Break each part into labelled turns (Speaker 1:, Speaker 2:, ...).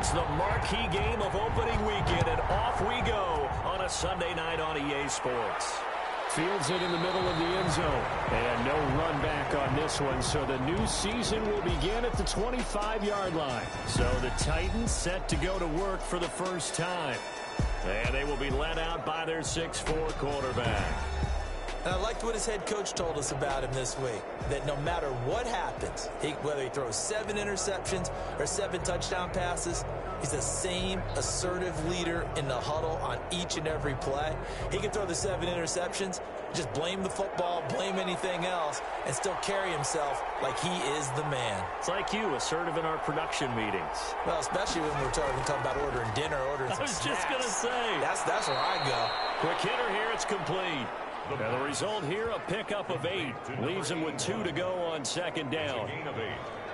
Speaker 1: It's the marquee game of opening weekend, and off we go on a Sunday night on EA Sports. Fields it in the middle of the end zone. And no run back on this one, so the new season will begin at the 25-yard line. So the Titans set to go to work for the first time. And they will be led out by their 6'4" quarterback.
Speaker 2: And I liked what his head coach told us about him this week, that no matter what happens, whether he throws 7 interceptions or 7 touchdown passes, he's the same assertive leader in the huddle on each and every play. He can throw the 7 interceptions, just blame the football, blame anything else, and still carry himself like he is the man.
Speaker 1: It's like you, assertive in our production meetings.
Speaker 2: Well, especially when we're talking about ordering dinner, ordering some snacks.
Speaker 1: I was just going to say.
Speaker 2: That's where I go.
Speaker 1: Quick hitter here, it's complete. And the result here, a pickup of 8. Leaves him with 2 to go on second down.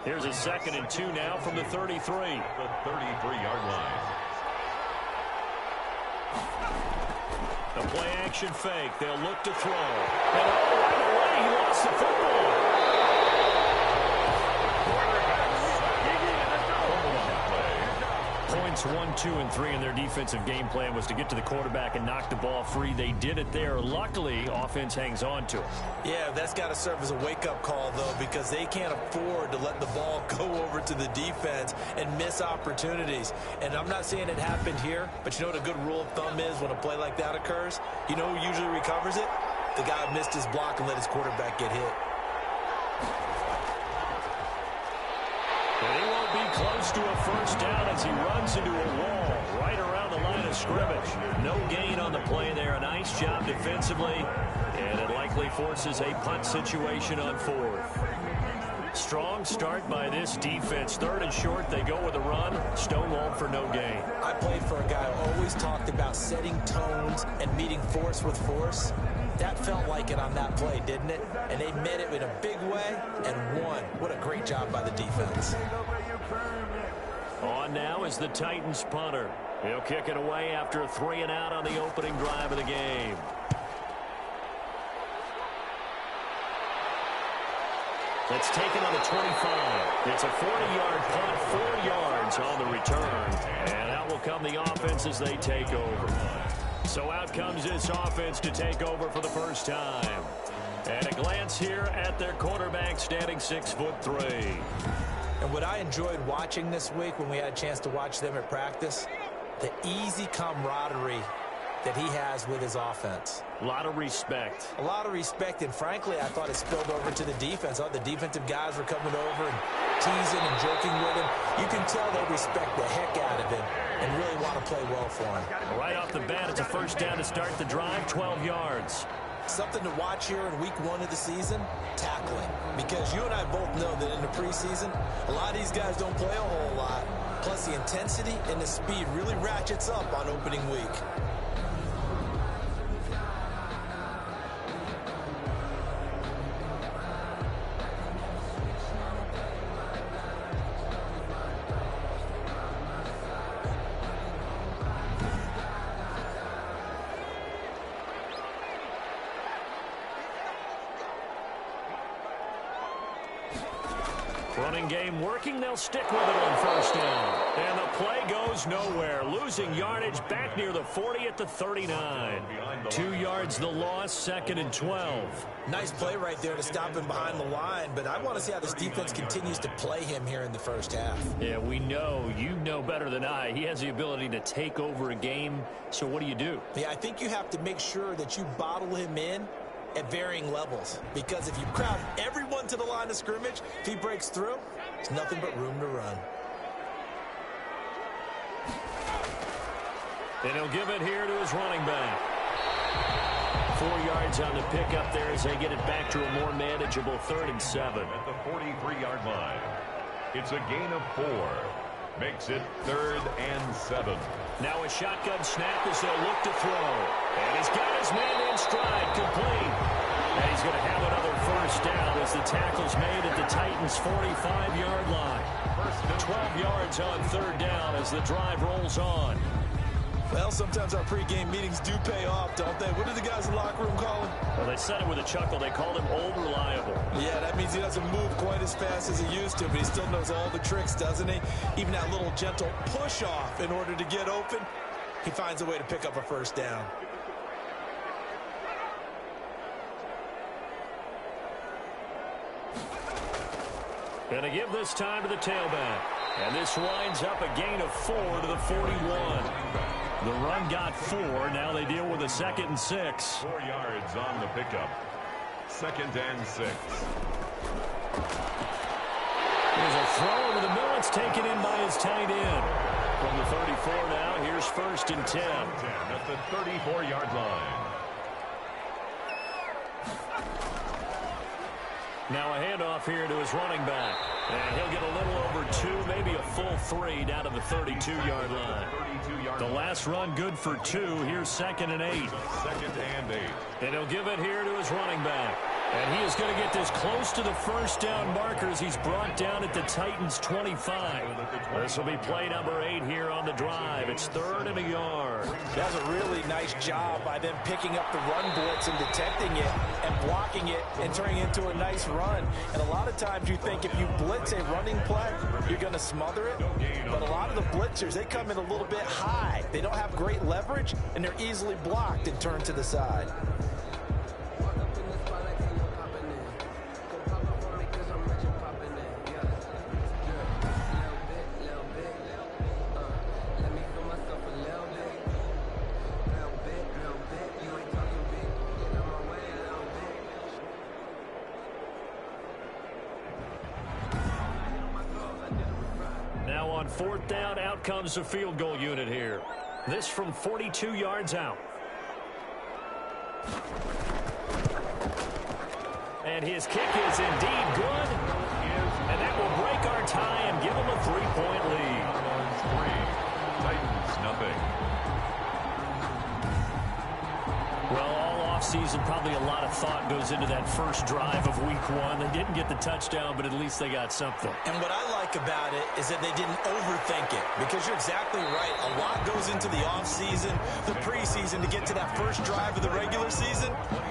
Speaker 1: Here's a 2nd and 2 now from the 33.
Speaker 3: The 33-yard line.
Speaker 1: The play action fake. They'll look to throw. And right away, he lost the football. Points 1, 2, and 3 in their defensive game plan was to get to the quarterback and knock the ball free. They did it there. Luckily, offense hangs on to it.
Speaker 2: Yeah, that's got to serve as a wake-up call, though, because they can't afford to let the ball go over to the defense and miss opportunities. And I'm not saying it happened here, but you know what a good rule of thumb is when a play like that occurs? You know who usually recovers it? The guy who missed his block and let his quarterback get hit.
Speaker 1: And he won't be close to a first down as he runs into a wall right around the line of scrimmage. No gain on the play there. A nice job defensively, and it likely forces a punt situation on 4th. Strong start by this defense. 3rd and short, they go with a run. Stonewalled for no gain.
Speaker 2: I played for a guy who always talked about setting tones and meeting force with force. That felt like it on that play, didn't it? And they met it in a big way and won. What a great job by the defense.
Speaker 1: On now is the Titans punter. He'll kick it away after a 3 and out on the opening drive of the game. It's taken on the 25. It's a 40-yard punt, 4 yards on the return. And out will come the offense as they take over. So out comes this offense to take over for the first time. And a glance here at their quarterback standing 6'3".
Speaker 2: And what I enjoyed watching this week when we had a chance to watch them at practice, the easy camaraderie that he has with his offense.
Speaker 1: A lot of respect.
Speaker 2: A lot of respect, and frankly, I thought it spilled over to the defense. I thought the defensive guys were coming over and teasing and joking with him. You can tell they respect the heck out of him and really want to play well for him.
Speaker 1: Right off the bat, it's a first down to start the drive, 12 yards.
Speaker 2: Something to watch here in week 1 of the season, tackling. Because you and I both know that in the preseason, a lot of these guys don't play a whole lot. Plus, the intensity and the speed really ratchets up on opening week.
Speaker 1: Running game working. They'll stick with it on first down. And the play goes nowhere. Losing yardage back near the 40 at the 39. 2 yards the loss, 2nd and 12.
Speaker 2: Nice play right there to stop him behind the line, but I want to see how this defense continues to play him here in the first half.
Speaker 1: Yeah, we know. You know better than I. He has the ability to take over a game, so what do you do?
Speaker 2: Yeah, I think you have to make sure that you bottle him in at varying levels, because if you crowd everyone to the line of scrimmage, if he breaks through, there's nothing but room to run.
Speaker 1: And he'll give it here to his running back. 4 yards on the pickup there as they get it back to a more manageable 3rd and 7.
Speaker 3: At the 43-yard line, it's a gain of 4. Makes it 3rd and 7.
Speaker 1: Now a shotgun snap as they'll look to throw. And he's got his man in stride, complete. And he's going to have another first down as the tackle's made at the Titans' 45-yard line. 12 yards on 3rd down as the drive rolls on.
Speaker 2: Well, sometimes our pregame meetings do pay off, don't they? What do the guys in the locker room call him?
Speaker 1: Well, they said it with a chuckle. They called him Old Reliable.
Speaker 2: Yeah, that means he doesn't move quite as fast as he used to, but he still knows all the tricks, doesn't he? Even that little gentle push-off in order to get open, he finds a way to pick up a first down.
Speaker 1: Going to give this time to the tailback. And this winds up a gain of 4 to the 41. The run got 4. Now they deal with a 2nd and 6.
Speaker 3: 4 yards on the pickup. 2nd and 6.
Speaker 1: There's a throw over the middle. It's taken in by his tight end. From the 34 now, here's 1st and 10.
Speaker 3: At the 34-yard line.
Speaker 1: Now a handoff here to his running back. And he'll get a little over 2, maybe a full 3 down to the 32-yard line. The last run good for 2. Here's 2nd and 8.
Speaker 3: 2nd and 8.
Speaker 1: And he'll give it here to his running back. And he is going to get this close to the first down markers. He's brought down at the Titans' 25. This will be play number 8 here on the drive. It's 3rd and a yard.
Speaker 2: That's a really nice job by them picking up the run blitz and detecting it and blocking it and turning it into a nice run. And a lot of times you think if you blitz a running play, you're going to smother it. But a lot of the blitzers, they come in a little bit high. They don't have great leverage, and they're easily blocked and turned to the side.
Speaker 1: Now on 4th down, out comes the field goal unit here. This from 42 yards out. And his kick is indeed good. And that will break our tie and give him a 3-point lead.
Speaker 3: 3. Titans, nothing.
Speaker 1: Well, all offseason, probably a lot of thought goes into that first drive of week 1. They didn't get the touchdown, but at least they got something.
Speaker 2: And what I like about it is that they didn't overthink it, because you're exactly right. A lot goes into the offseason, the preseason, to get to that first drive of the regular season.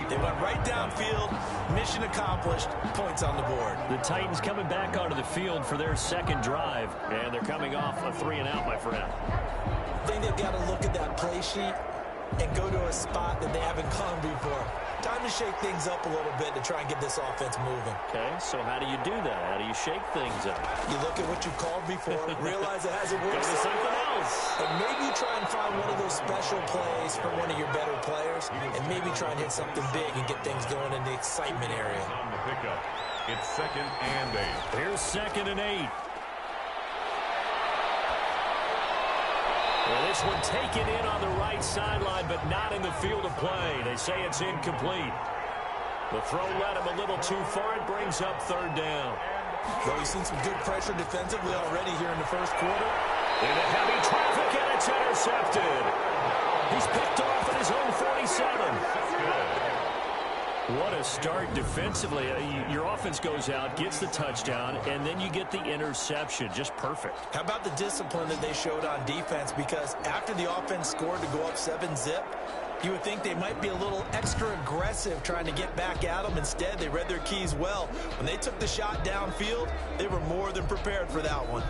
Speaker 2: They went right downfield, mission accomplished, points on the board.
Speaker 1: The Titans coming back onto the field for their 2nd drive, and they're coming off a 3-and-out, my friend.
Speaker 2: I think they've got to look at that play sheet and go to a spot that they haven't gone before. Time to shake things up a little bit to try and get this offense moving.
Speaker 1: Okay, so how do you do that? How do you shake things up?
Speaker 2: You look at what you called before, realize it hasn't worked.
Speaker 1: Go to something else.
Speaker 2: And maybe try and find one of those special plays from one of your better players, and maybe try and hit something big and get things going in the excitement area.
Speaker 3: On the pickup. It's 2nd and 8.
Speaker 1: Here's 2nd and 8. Well, this one taken in on the right sideline, but not in the field of play. They say it's incomplete. The throw led him a little too far. It brings up 3rd down.
Speaker 2: Well, we've seen some good pressure defensively already here in the first quarter.
Speaker 1: Into heavy traffic, and it's intercepted. He's picked off at his own 47. What a start defensively. Your offense goes out, gets the touchdown, and then you get the interception. Just perfect.
Speaker 2: How about the discipline that they showed on defense? Because after the offense scored to go up 7-zip, you would think they might be a little extra aggressive trying to get back at them. Instead, they read their keys well. When they took the shot downfield, they were more than prepared for that one.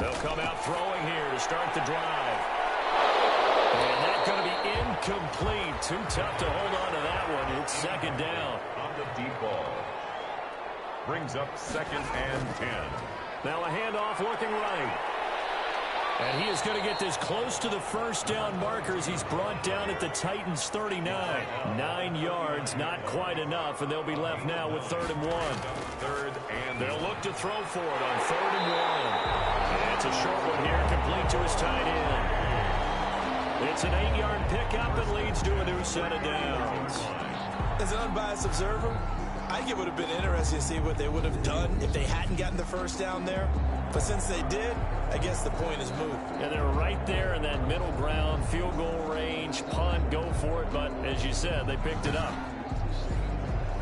Speaker 1: They'll come out throwing here to start the drive. And that's going to be incomplete. Too tough to hold on to that one. It's 2nd down.
Speaker 3: On the deep ball. Brings up 2nd and 10.
Speaker 1: Now a handoff looking right. And he is going to get this close to the first down markers. He's brought down at the Titans' 39. 9 yards, not quite enough, and they'll be left now with 3rd and 1.
Speaker 3: 3rd and
Speaker 1: They'll look to throw for it on 3rd and 1. And it's a short one here, complete to his tight end. It's an 8-yard pickup and leads to a new set of downs.
Speaker 2: As an unbiased observer, I think it would have been interesting to see what they would have done if they hadn't gotten the first down there. But since they did, I guess the point is moved.
Speaker 1: And they're right there in that middle ground, field goal range, punt, go for it. But as you said, they picked it up.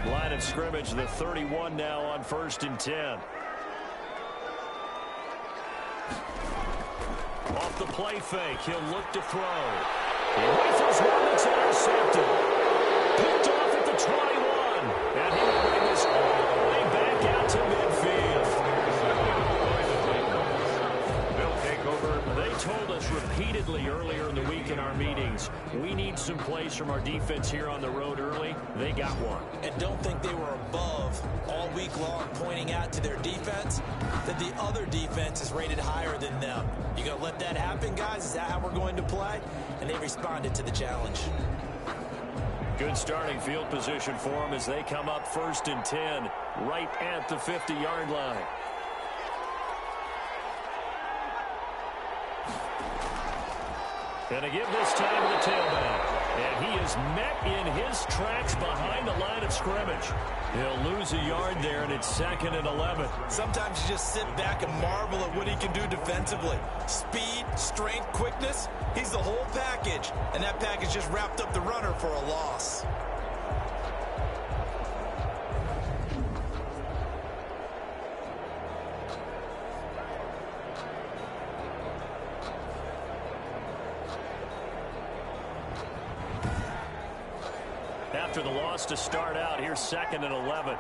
Speaker 1: Line of scrimmage, the 31 now on 1st and 10. Off the play fake, he'll look to throw. He rifles one that's intercepted. Picked off at the 21. And he will bring this all the way back out to midfield.
Speaker 3: They'll take over.
Speaker 1: They told us repeatedly earlier in the week in our meetings, we need some plays from our defense here on the road early. They got one.
Speaker 2: And don't think they were above all week long pointing out to their defense that the other defense is rated higher than them. You going to let that happen, guys? Is that how we're going to play? And they responded to the challenge.
Speaker 1: Good starting field position for them as they come up 1st and 10 right at the 50-yard line. And to give this time to the tailback. And he is met in his tracks behind the line of scrimmage. He'll lose a yard there, and it's 2nd and 11.
Speaker 2: Sometimes you just sit back and marvel at what he can do defensively. Speed, strength, quickness, he's the whole package. And that package just wrapped up the runner for a loss.
Speaker 1: After the loss to start out, here's 2nd and 11.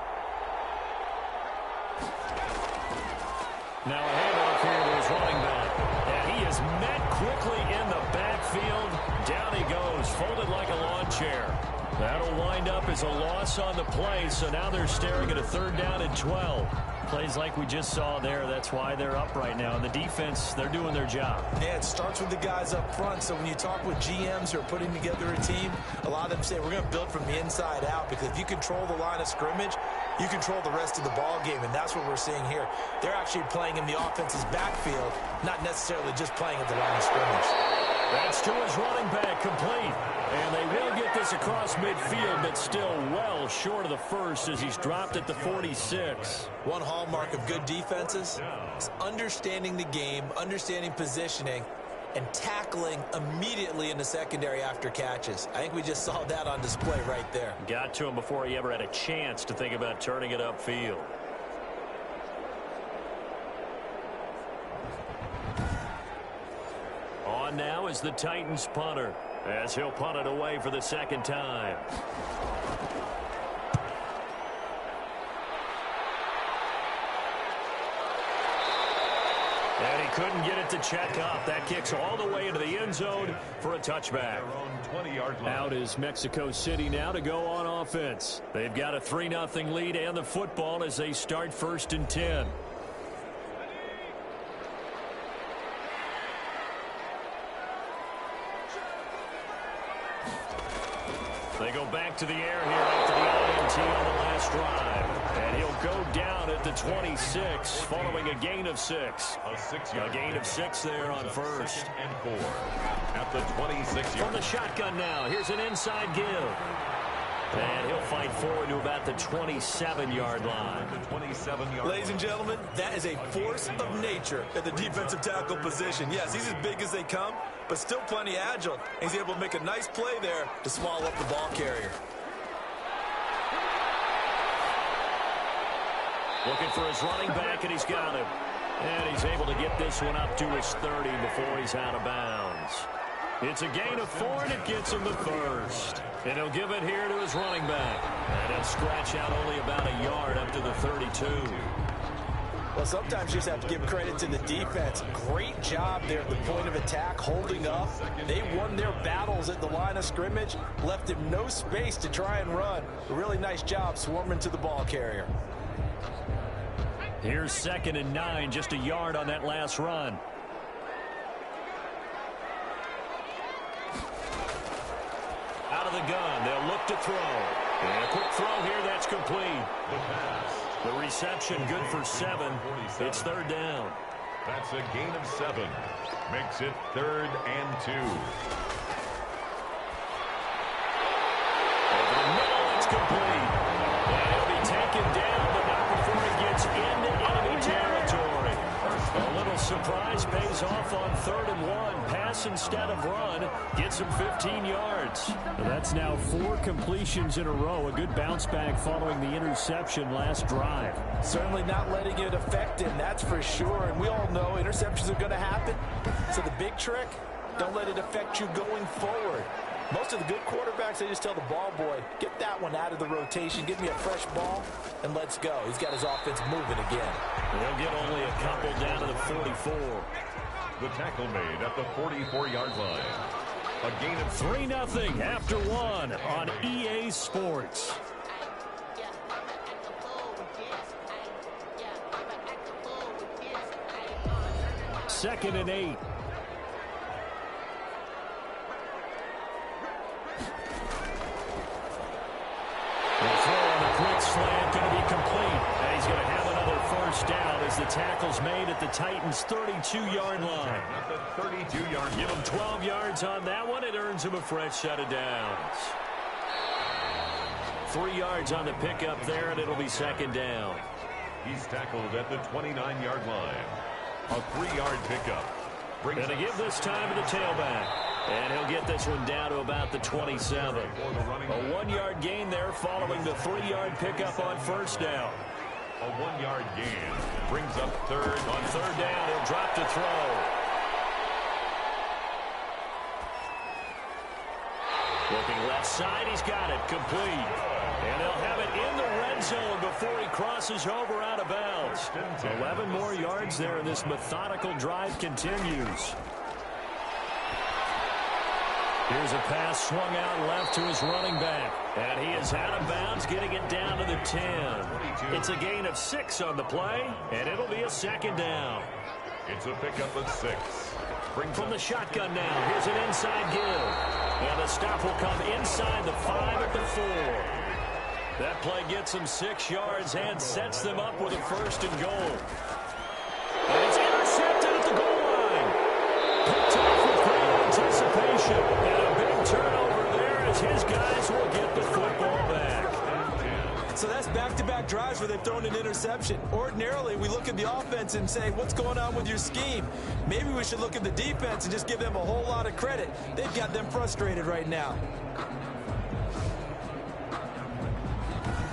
Speaker 1: Now a handoff here to his running back. And he is met quickly in the backfield. Down he goes, folded like a lawn chair. That'll wind up as a loss on the play, so now they're staring at a 3rd down and 12. Plays like we just saw there, that's why they're up right now. And the defense, they're doing their job.
Speaker 2: Yeah, it starts with the guys up front. So when you talk with GMs who are putting together a team, a lot of them say we're going to build from the inside out, because if you control the line of scrimmage, you control the rest of the ball game, and that's what we're seeing here. They're actually playing in the offense's backfield, not necessarily just playing at the line of scrimmage.
Speaker 1: That's to his running back, complete. And they will get this across midfield, but still well short of the first as he's dropped at the 46.
Speaker 2: One hallmark of good defenses is understanding the game, understanding positioning, and tackling immediately in the secondary after catches. I think we just saw that on display right there.
Speaker 1: Got to him before he ever had a chance to think about turning it upfield. On now is the Titans punter, as he'll punt it away for the 2nd time. And he couldn't get it to check up. That kicks all the way into the end zone for a touchback. Out is Mexico City now to go on offense. They've got a 3-0 lead and the football as they start 1st and 10. They go back to the air here after the INT on the last drive. And he'll go down at the 26 following a gain of 6. A gain of 6 there on 1st.
Speaker 3: And 4 at the 26-yard.
Speaker 1: From the shotgun now, here's an inside give. And he'll fight forward to about the 27-yard line.
Speaker 2: Ladies and gentlemen, that is a force of nature at the defensive tackle position. Yes, he's as big as they come, but still plenty agile. He's able to make a nice play there to swallow up the ball carrier.
Speaker 1: Looking for his running back, and he's got him. And he's able to get this one up to his 30 before he's out of bounds. It's a gain of 4, and it gets him the first. And he'll give it here to his running back. And he'll scratch out only about a yard up to the 32.
Speaker 2: Well, sometimes you just have to give credit to the defense. Great job there at the point of attack, holding up. They won their battles at the line of scrimmage, left him no space to try and run. A really nice job swarming to the ball carrier.
Speaker 1: Here's 2nd and 9, just a yard on that last run. Out of the gun, they'll look to throw. And a quick throw here, that's complete. The reception good for 7. It's 3rd down.
Speaker 3: That's a gain of 7. Makes it 3rd and 2.
Speaker 1: Over the middle, it's complete. And he'll be taken down, but not before he gets into enemy territory. A little surprise pays off on 3rd and 1. Pass instead of run. Gets him 15 yards. Well, that's now 4 completions in a row. A good bounce back following the interception last drive.
Speaker 2: Certainly not letting it affect him, that's for sure. And we all know interceptions are going to happen. So the big trick, don't let it affect you going forward. Most of the good quarterbacks, they just tell the ball boy, get that one out of the rotation, give me a fresh ball, and let's go. He's got his offense moving again.
Speaker 1: They'll get only a couple down to the 44.
Speaker 3: The tackle made at the 44-yard line. A gain of
Speaker 1: 3-0 after 1 on EA Sports. Second and 8. Slant going to be complete. And he's going to have another first down as the tackle's made at the Titans' 32-yard line.
Speaker 3: At the 32-yard line.
Speaker 1: Give him 12 yards on that one. It earns him a fresh set of downs. 3 yards on the pickup there, and it'll be second down.
Speaker 3: He's tackled at the 29-yard line. A 3-yard pickup.
Speaker 1: And to give this time to the tailback. And he'll get this one down to about the 27. A 1-yard gain there following the 3-yard pickup on first down.
Speaker 3: A 1-yard gain brings up third.
Speaker 1: On third down, he'll drop to throw. Looking left side, he's got it complete. And he'll have it in the red zone before he crosses over out of bounds. 11 more yards there, and this methodical drive continues. Here's a pass swung out left to his running back. And he is out of bounds, getting it down to the 10. It's a gain of 6 on the play, and it'll be a second down.
Speaker 3: It's a pickup of 6.
Speaker 1: From the shotgun now, here's an inside give. And the stop will come inside the 5 at the 4. That play gets him 6 yards and sets them up with a first and goal. And it's intercepted at the goal line. Picked off with great anticipation. And a big turnover there as his guys will get the football back.
Speaker 2: So that's back-to-back drives where they've thrown an interception. Ordinarily, we look at the offense and say, what's going on with your scheme? Maybe we should look at the defense and just give them a whole lot of credit. They've got them frustrated right now.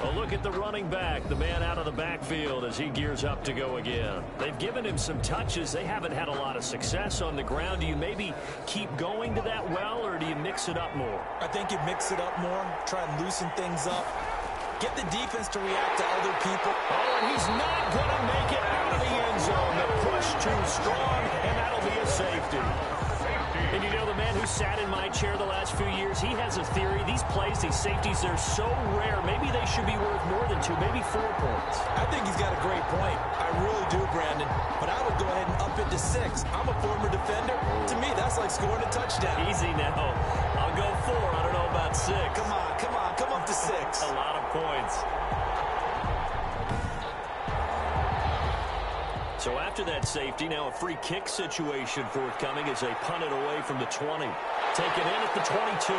Speaker 1: A look at the running back, the man out of the backfield as he gears up to go again. They've given him some touches. They haven't had a lot of success on the ground. Do you maybe keep going to that well, or do you mix it up more?
Speaker 2: I think you mix it up more, try and loosen things up. Get the defense to react to other people.
Speaker 1: Oh, and he's not going to make it out of the end zone. The push too strong, and that'll be a safety. And you know, the man who sat in my chair the last few years, he has a theory. These plays, these safeties, they're so rare. Maybe they should be worth more than 2, maybe 4 points.
Speaker 2: I think he's got a great point. I really do, Brandon. But I would go ahead and up it to 6. I'm a former defender. To me, that's like scoring a touchdown.
Speaker 1: Easy now. I'll go 4. I don't know about 6.
Speaker 2: Come on, come on. Come up to 6.
Speaker 1: A lot of points. So after that safety, now a free kick situation forthcoming as they punt it away from the 20. Taken in at the 22.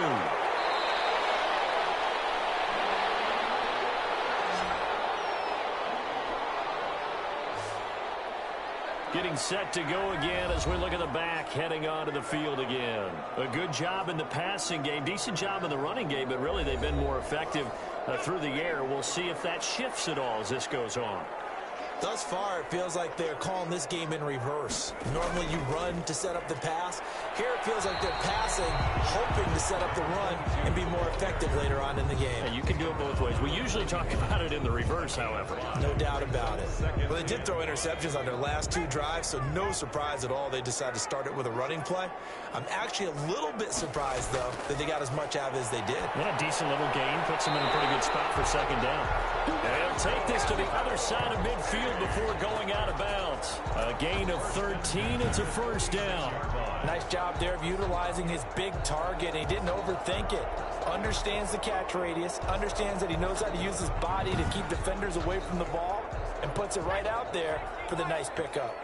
Speaker 1: Getting set to go again as we look at the back, heading onto the field again. A good job in the passing game, decent job in the running game, but really they've been more effective through the air. We'll see if that shifts at all as this goes on.
Speaker 2: Thus far, it feels like they're calling this game in reverse. Normally you run to set up the pass. Here it feels like they're passing, hoping to set up the run and be more effective later on in the game.
Speaker 1: Yeah, you can do it both ways. We usually talk about it in the reverse, however.
Speaker 2: No doubt about it. Well, they did throw interceptions on their last 2 drives, so no surprise at all they decided to start it with a running play. I'm actually a little bit surprised, though, that they got as much out of it as they did.
Speaker 1: Yeah, a decent little gain. Puts them in a pretty good spot for second down. And he'll take this to the other side of midfield before going out of bounds. A gain of 13. It's a first down.
Speaker 2: Nice job there of utilizing his big target. He didn't overthink it. Understands the catch radius. Understands that he knows how to use his body to keep defenders away from the ball. And puts it right out there for the nice pickup.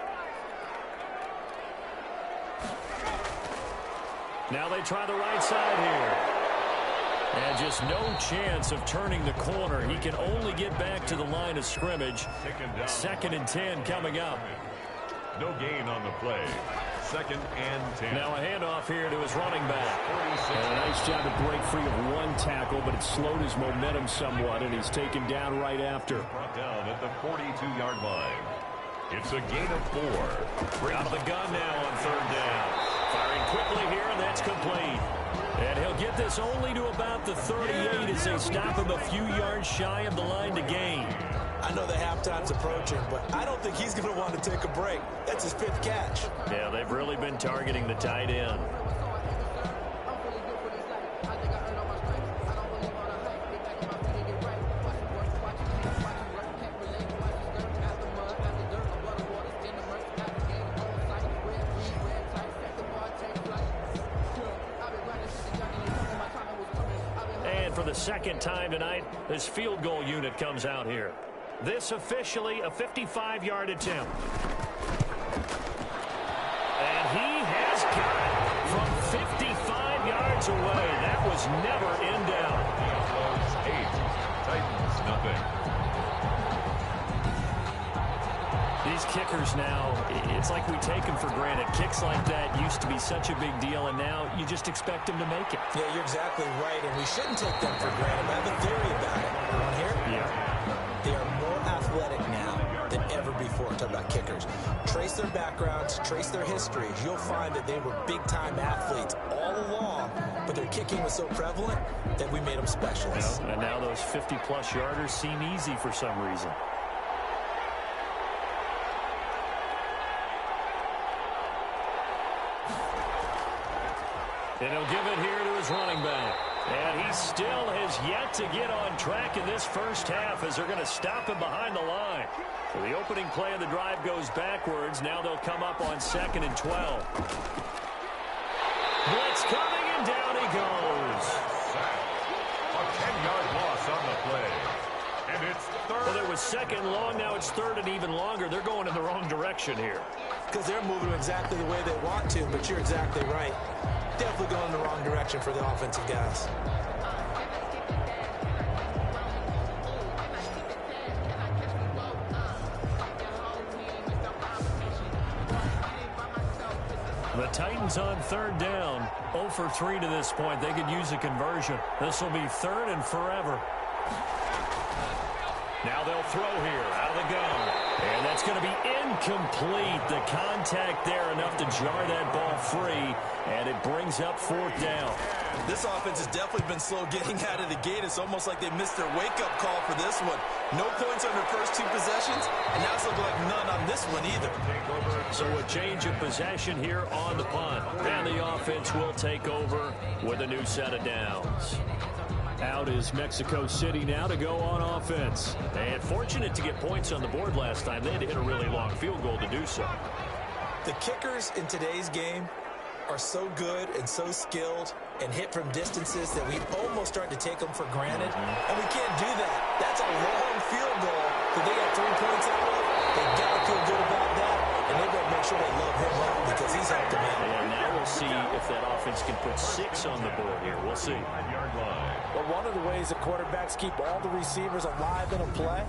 Speaker 1: Now they try the right side here. And just no chance of turning the corner. He can only get back to the line of scrimmage. Second and 10 coming up.
Speaker 3: No gain on the play. 2nd and 10.
Speaker 1: Now a handoff here to his running back. And a nice job to break free of one tackle, but it slowed his momentum somewhat, and he's taken down right after.
Speaker 3: Brought down at the 42-yard line. It's a gain of 4.
Speaker 1: Out of the gun now on 3rd down. Firing quickly here, and that's complete. And he'll get this only to about the 38 as they stop him a few yards shy of the line to gain.
Speaker 2: I know the halftime's approaching, but I don't think he's going to want to take a break. That's his 5th catch.
Speaker 1: Yeah, they've really been targeting the tight end. And for the 2nd time tonight, this field goal unit comes out here. This officially a 55-yard attempt. And he has got it from 55 yards away. That was never in doubt.
Speaker 3: Buffaloes 8. Titans nothing.
Speaker 1: These kickers now, it's like we take them for granted. Kicks like that used to be such a big deal, and now you just expect them to make it.
Speaker 2: Yeah, you're exactly right, and we shouldn't take them for granted. I have a theory about it. You want to hear it?
Speaker 1: Yeah.
Speaker 2: They are more athletic now than ever before. Talk about kickers. Trace their backgrounds, trace their histories. You'll find that they were big-time athletes all along, but their kicking was so prevalent that we made them specialists.
Speaker 1: And now those 50-plus yarders seem easy for some reason. And he'll give it here to his running back. And he still has yet to get on track in this first half as they're going to stop him behind the line. So the opening play of the drive goes backwards. Now they'll come up on 2nd and 12. Blitz coming, and down he goes.
Speaker 3: A 10-yard loss on the play. And it's 3rd.
Speaker 1: Well, there was 2nd long. Now it's 3rd and even longer. They're going in the wrong direction here.
Speaker 2: Because they're moving exactly the way they want to, but you're exactly right. Definitely going in the wrong direction for the offensive guys.
Speaker 1: The Titans on 3rd down. 0 for 3 to this point. They could use a conversion. This will be 3rd and forever. Now they'll throw here out of the gun. And that's going to be incomplete. The contact there enough to jar that ball free. And it brings up 4th down.
Speaker 2: This offense has definitely been slow getting out of the gate. It's almost like they missed their wake-up call for this one. No points on their first 2 possessions, and now it's looking like none on this one either.
Speaker 1: So a change of possession here on the punt. And the offense will take over with a new set of downs. Out is Mexico City now to go on offense. And fortunate to get points on the board last time. They had to hit a really long field goal to do so.
Speaker 2: The kickers in today's game are so good and so skilled and hit from distances that we almost start to take them for granted. And we can't do that. That's a long field goal that they got 3 points out of. They got to feel good about that, and they got to make sure they love him up because he's helped them out.
Speaker 1: And now we'll see if that offense can put 6 on the board here. We'll see.
Speaker 3: 9-yard line.
Speaker 4: But one of the ways the quarterbacks keep all the receivers alive in a play,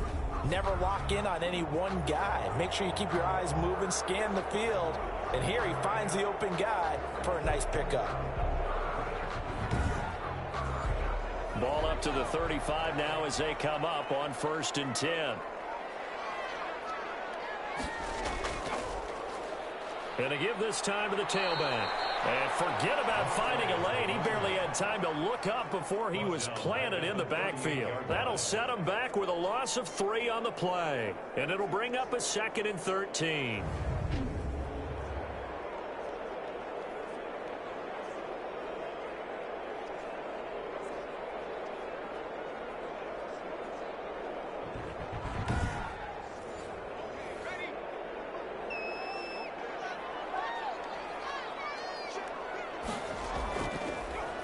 Speaker 4: never lock in on any one guy. Make sure you keep your eyes moving, scan the field, and here he finds the open guy for a nice pickup.
Speaker 1: Ball up to the 35 now as they come up on 1st and 10. And to give this time to the tailback. And forget about finding a lane. He barely had time to look up before he was planted in the backfield. That'll set him back with a loss of 3 on the play. And it'll bring up a 2nd and 13.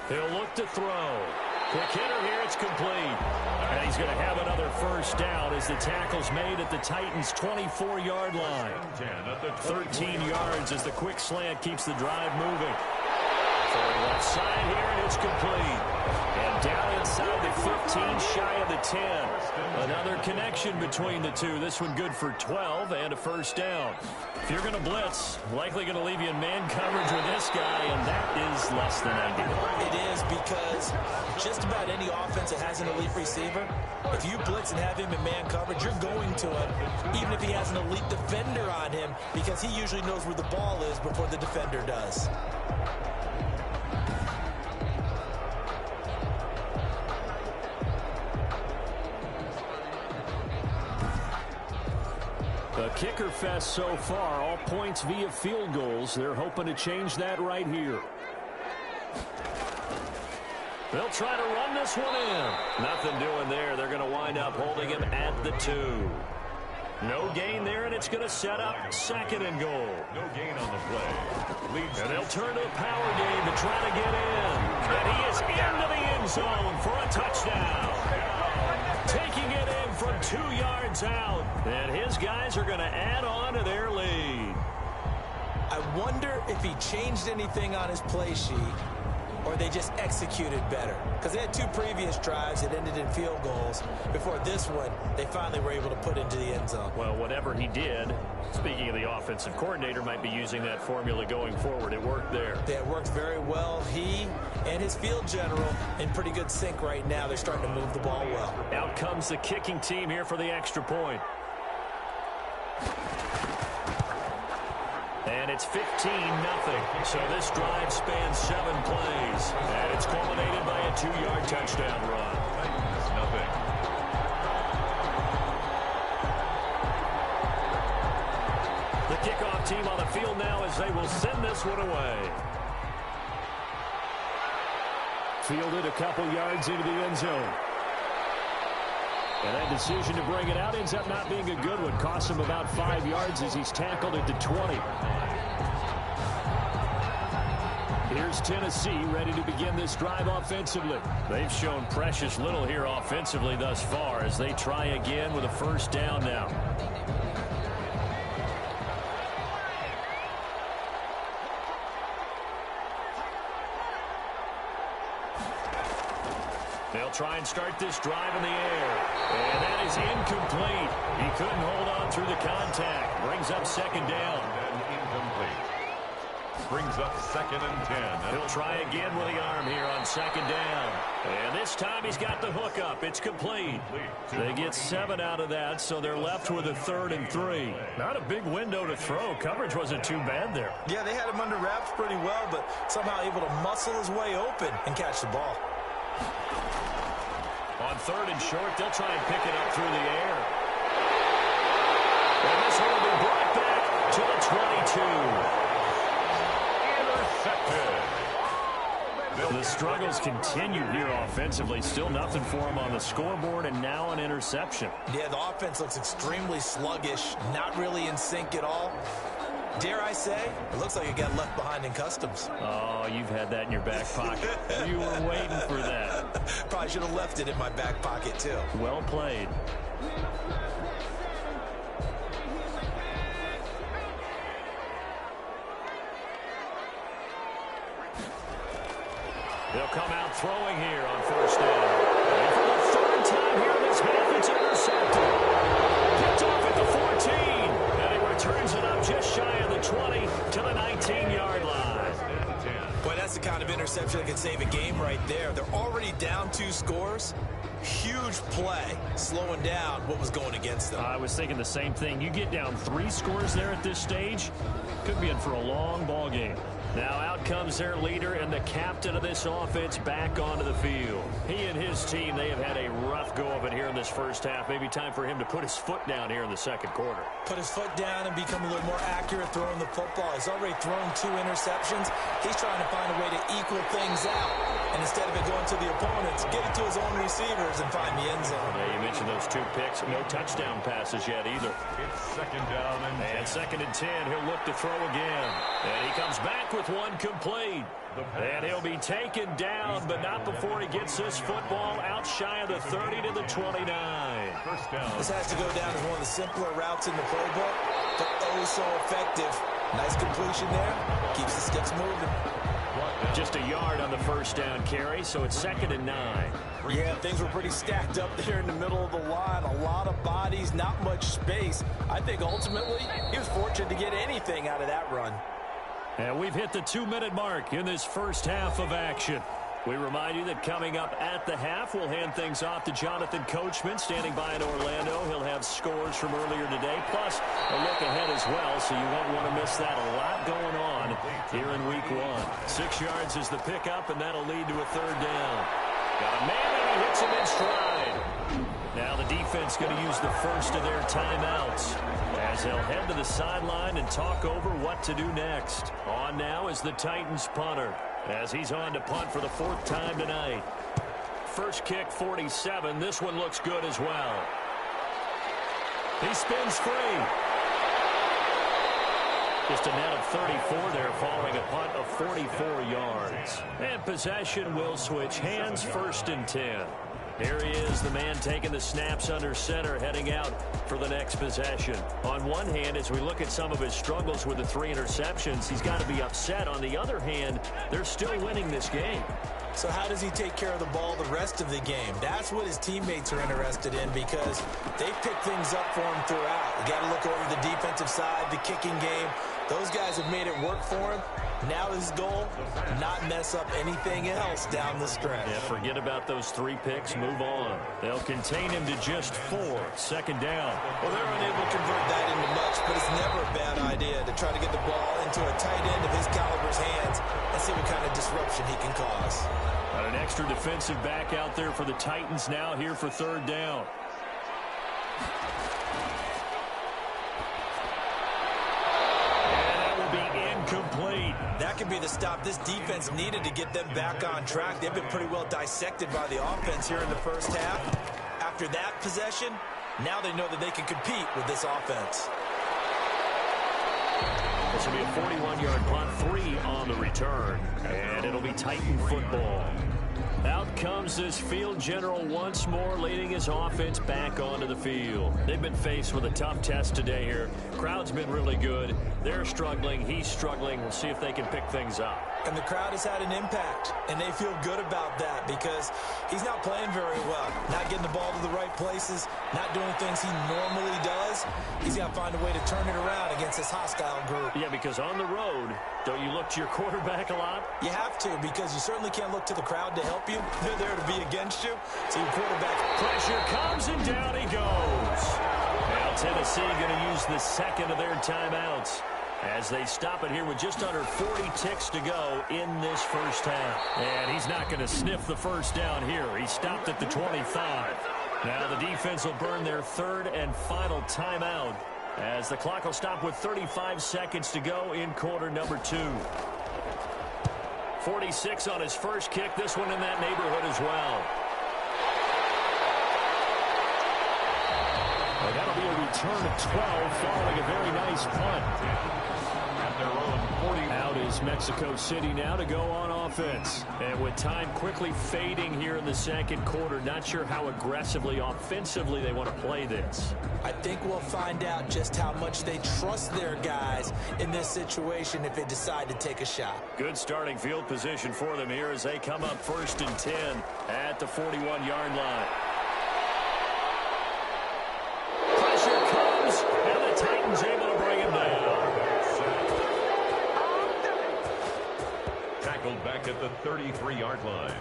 Speaker 1: He'll look to throw. Quick hitter here, it's complete. And he's going to have another first down as the tackle's made at the Titans' 24-yard line. 13 yards as the quick slant keeps the drive moving. Throwing left side here, and it's complete. And down inside the 15, shy of the 10. Another connection between the two. This one good for 12 and a first down. If you're going to blitz, likely going to leave you in man coverage with this guy, and that is less than ideal.
Speaker 2: It is, because just about any offense that has an elite receiver, if you blitz and have him in man coverage, you're going to him, even if he has an elite defender on him, because he usually knows where the ball is before the defender does.
Speaker 1: The kicker fest so far, all points via field goals. They're hoping to change that right here. They'll try to run this one in. Nothing doing there. They're going to wind up holding him at the 2. No gain there, and it's going to set up second and goal.
Speaker 3: No gain on the play.
Speaker 1: And they'll turn to the power game to try to get in. And he is into the end zone for a touchdown. Taking it in from 2 yards out. And his guys are going to add on to their lead.
Speaker 2: I wonder if he changed anything on his play sheet, or they just executed better. Because they had 2 previous drives that ended in field goals. Before this one, they finally were able to put into the end zone.
Speaker 1: Well, whatever he did, speaking of the offensive coordinator, might be using that formula going forward. It worked there.
Speaker 2: Yeah, it worked very well. He and his field general in pretty good sync right now. They're starting to move the ball well.
Speaker 1: Out comes the kicking team here for the extra point. And it's 15-0. So this drive spans 7 plays. And it's culminated by a 2-yard touchdown run.
Speaker 3: Nothing.
Speaker 1: The kickoff team on the field now as they will send this one away. Fielded a couple yards into the end zone. And that decision to bring it out ends up not being a good one. Costs him about 5 yards as he's tackled at the 20. Here's Tennessee ready to begin this drive offensively. They've shown precious little here offensively thus far as they try again with a first down now. They'll try and start this drive in the air. And that is incomplete. He couldn't hold on through the contact. Brings up second down.
Speaker 3: And incomplete. Brings up 2nd and 10.
Speaker 1: He'll try again with the arm here on second down. And this time he's got the hook up. It's complete. They get 7 out of that, so they're left with a 3rd and 3. Not a big window to throw. Coverage wasn't too bad there.
Speaker 2: Yeah, they had him under wraps pretty well, but somehow able to muscle his way open and catch the ball.
Speaker 1: On 3rd and short, they'll try and pick it up through the air. And this one will be brought back to the 22. The struggles continue here offensively. Still nothing for him on the scoreboard, and now an interception.
Speaker 2: Yeah, the offense looks extremely sluggish, not really in sync at all. Dare I say, it looks like it got left behind in customs.
Speaker 1: Oh, you've had that in your back pocket. You were waiting for that.
Speaker 2: Probably should have left it in my back pocket, too.
Speaker 1: Well played. They'll come out throwing here on first down. And for the 3rd time here in this half, it's intercepted. Picked off at the 14. And he returns it up just shy of the 20 to the 19-yard line.
Speaker 2: Boy, that's the kind of interception that could save a game right there. They're already down 2 scores. Huge play, slowing down what was going against them.
Speaker 1: I was thinking the same thing. You get down 3 scores there at this stage, could be in for a long ball game. Now out comes their leader and the captain of this offense back onto the field. He and his team, they have had a rough go of it here in this first half. Maybe time for him to put his foot down here in the second quarter.
Speaker 2: Put his foot down and become a little more accurate throwing the football. He's already thrown 2 interceptions. He's trying to find a way to equal things out. And instead of it going to the opponents, get it to his own receivers and find the end zone.
Speaker 1: Yeah, you mentioned those 2 picks. No touchdown passes yet either.
Speaker 3: It's 2nd down
Speaker 1: and 2nd and 10. He'll look to throw again. And he comes back with one complete. And he'll be taken down, but not before he gets this football out shy of the 30 to the 29.
Speaker 3: First down.
Speaker 2: This has to go down as one of the simpler routes in the playbook, but oh so effective. Nice completion there. Keeps the sticks moving.
Speaker 1: Just a yard on the first down carry, so it's 2nd and 9.
Speaker 4: Yeah, things were pretty stacked up there in the middle of the line. A lot of bodies, not much space. I think ultimately he was fortunate to get anything out of that run.
Speaker 1: And we've hit the 2-minute mark in this first half of action. We remind you that coming up at the half, we'll hand things off to Jonathan Coachman, standing by in Orlando. He'll have scores from earlier today, plus a look ahead as well, so you won't want to miss that. A lot going on here in Week 1. 6 yards is the pickup, and that'll lead to a 3rd down. Got a man, and he hits him in stride. Now the defense going to use the first of their timeouts as they'll head to the sideline and talk over what to do next. On now is the Titans punter, as he's on to punt for the 4th time tonight. First kick, 47. This one looks good as well. He spins free. Just a net of 34 there following a punt of 44 yards. And possession will switch hands, 1st and 10. Here he is, the man taking the snaps under center, heading out for the next possession. On one hand, as we look at some of his struggles with the 3 interceptions, he's got to be upset. On the other hand, they're still winning this game.
Speaker 2: So how does he take care of the ball the rest of the game? That's what his teammates are interested in, because they pick things up for him throughout. You got to look over the defensive side, the kicking game. Those guys have made it work for him. Now his goal, not mess up anything else down the stretch.
Speaker 1: Yeah, forget about those 3 picks. Move on. They'll contain him to just 4. 2nd down.
Speaker 2: Well, they're unable to convert that into much, but it's never a bad idea to try to get the ball into a tight end of his caliber's hands and see what kind of disruption he can cause.
Speaker 1: Got an extra defensive back out there for the Titans now here for 3rd down. Complete.
Speaker 2: That could be the stop this defense needed to get them back on track. They've been pretty well dissected by the offense here in the first half. After that possession, now they know that they can compete with this offense.
Speaker 1: This will be a 41-yard punt, 3 on the return, and it'll be Titan football. Out comes this field general once more, leading his offense back onto the field. They've been faced with a tough test today here. Crowd's been really good. They're struggling. He's struggling. We'll see if they can pick things up.
Speaker 2: And the crowd has had an impact, and they feel good about that because he's not playing very well. Not getting the ball to the right places, not doing things he normally does. He's got to find a way to turn it around against this hostile group.
Speaker 1: Yeah, because on the road, don't you look to your quarterback a lot?
Speaker 2: You have to, because you certainly can't look to the crowd to help you. They're there to be against you. So your quarterback...
Speaker 1: Pressure comes, and down he goes. Now Tennessee going to use the 2nd of their timeouts as they stop it here with just under 40 ticks to go in this first half. And he's not going to sniff the first down here. He stopped at the 25. Now the defense will burn their 3rd and final timeout as the clock will stop with 35 seconds to go in quarter number 2. 46 on his first kick. This one in that neighborhood as well. And that'll be a return of 12 following a very nice punt. Out is Mexico City now to go on offense. And with time quickly fading here in the 2nd quarter, not sure how aggressively, offensively they want to play this.
Speaker 2: I think we'll find out just how much they trust their guys in this situation if they decide to take a shot.
Speaker 1: Good starting field position for them here as they come up 1st and 10 at the 41-yard line. Pressure comes, and the Titans able to bring him down.
Speaker 3: Tackled back at the 33-yard line.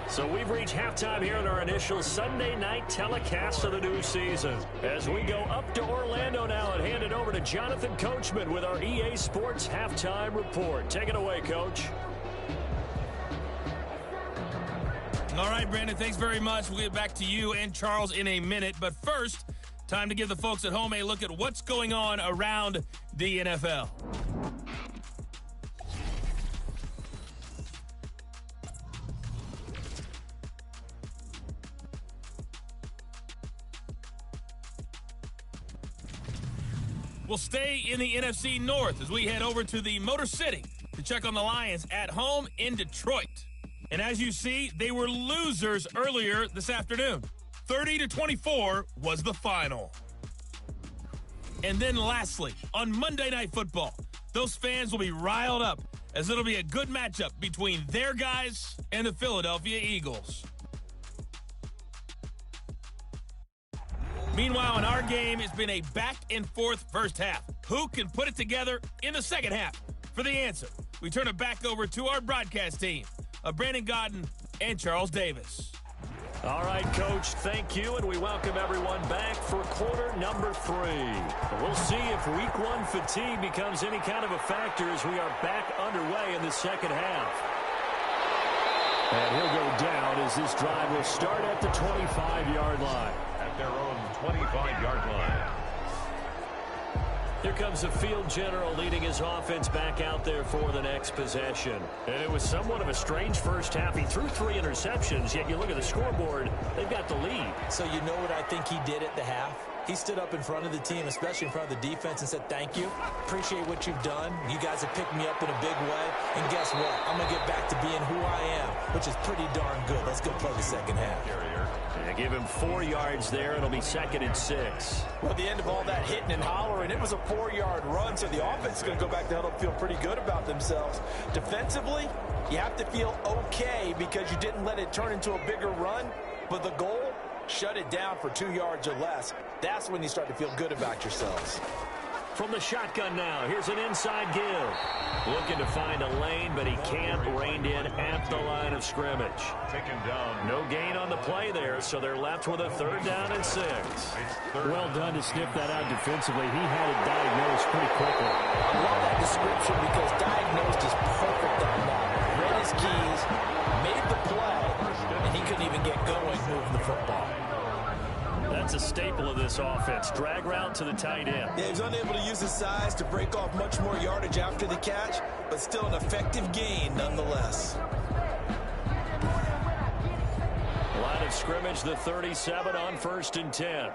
Speaker 1: So we've reached halftime here in our initial Sunday night telecast of the new season. As we go up to Orlando now and hand it over to Jonathan Coachman with our EA Sports Halftime Report. Take it away, Coach.
Speaker 5: All right, Brandon, thanks very much. We'll get back to you and Charles in a minute. But first, time to give the folks at home a look at what's going on around the NFL. We'll stay in the NFC North as we head over to the Motor City to check on the Lions at home in Detroit. And as you see, they were losers earlier this afternoon. 30-24 was the final. And then lastly, on Monday Night Football, those fans will be riled up as it'll be a good matchup between their guys and the Philadelphia Eagles. Meanwhile, in our game, it's been a back-and-forth first half. Who can put it together in the second half? For the answer, we turn it back over to our broadcast team of Brandon Gaudin and Charles Davis.
Speaker 1: All right, Coach, thank you, and we welcome everyone back for quarter number 3. We'll see if week 1 fatigue becomes any kind of a factor as we are back underway in the second half. And he'll go down as this drive will start at the 25-yard line.
Speaker 3: At their own 25-yard line.
Speaker 1: Here comes the field general leading his offense back out there for the next possession. And it was somewhat of a strange first half. He threw 3 interceptions, yet you look at the scoreboard, they've got the lead.
Speaker 2: So you know what I think he did at the half? He stood up in front of the team, especially in front of the defense, and said, thank you. Appreciate what you've done. You guys have picked me up in a big way. And guess what? I'm going to get back to being who I am, which is pretty darn good. Let's go play the second half.
Speaker 1: They give him 4 yards there. It'll be 2nd and 6.
Speaker 4: Well, at the end of all that hitting and hollering, it was a 4-yard run, so the offense is going to go back to huddle and feel pretty good about themselves. Defensively, you have to feel okay because you didn't let it turn into a bigger run, but the goal, shut it down for 2 yards or less. That's when you start to feel good about yourselves.
Speaker 1: From the shotgun now, here's an inside give. Looking to find a lane, but he can't. Reined in at the line of scrimmage.
Speaker 3: Taken down.
Speaker 1: No gain on the play there, so they're left with a 3rd down and 6. Well done to sniff that out defensively. He had it diagnosed pretty quickly.
Speaker 4: I love that description because diagnosed is perfect on that. Read his keys, made the play, and he couldn't even get going moving the football.
Speaker 1: That's a staple of this offense. Drag route to the tight end.
Speaker 2: Yeah, he was unable to use his size to break off much more yardage after the catch, but still an effective gain nonetheless.
Speaker 1: Line of scrimmage, the 37 on 1st and 10.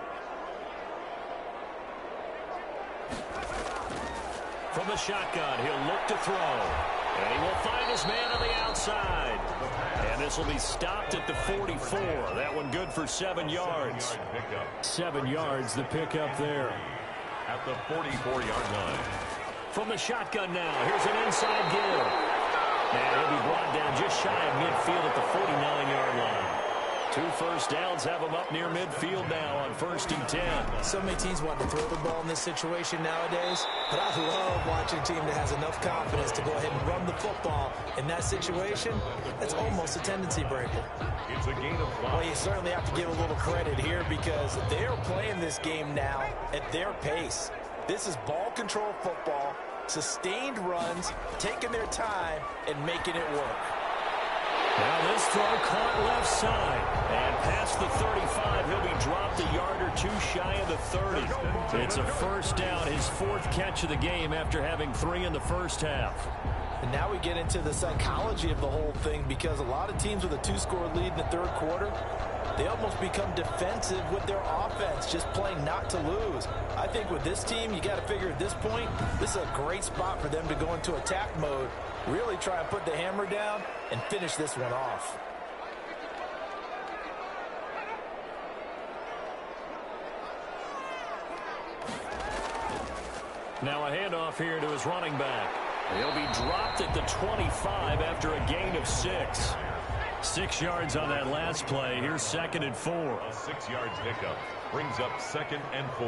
Speaker 1: From the shotgun, he'll look to throw. And he will find his man on the outside. And this will be stopped at the 44. That one good for 7 yards. 7 yards, the pickup there.
Speaker 3: At the 44-yard line.
Speaker 1: From the shotgun now, here's an inside give. And he'll be brought down just shy of midfield at the 49-yard line. 2 first downs have him up near midfield now on 1st and 10.
Speaker 2: So many teams want to throw the ball in this situation nowadays, but I love watching a team that has enough confidence to go ahead and run the football. In that situation, that's almost a tendency breaker.
Speaker 3: It's a gain of 5.
Speaker 4: Well, you certainly have to give a little credit here because they're playing this game now at their pace. This is ball control football, sustained runs, taking their time, and making it work.
Speaker 1: Now this throw caught left side. And past the 35, he'll be dropped a yard or 2 shy of the 30. It's a 1st down, his 4th catch of the game after having 3 in the first half.
Speaker 4: And now we get into the psychology of the whole thing because a lot of teams with a 2-score lead in the 3rd quarter, they almost become defensive with their offense, just playing not to lose. I think with this team, you got to figure at this point, this is a great spot for them to go into attack mode, really try and put the hammer down and finish this one off.
Speaker 1: Now a handoff here to his running back. He'll be dropped at the 25 after a gain of 6. 6 yards on that last play. Here's 2nd and 4.
Speaker 3: A 6 yards pickup brings up 2nd and 4.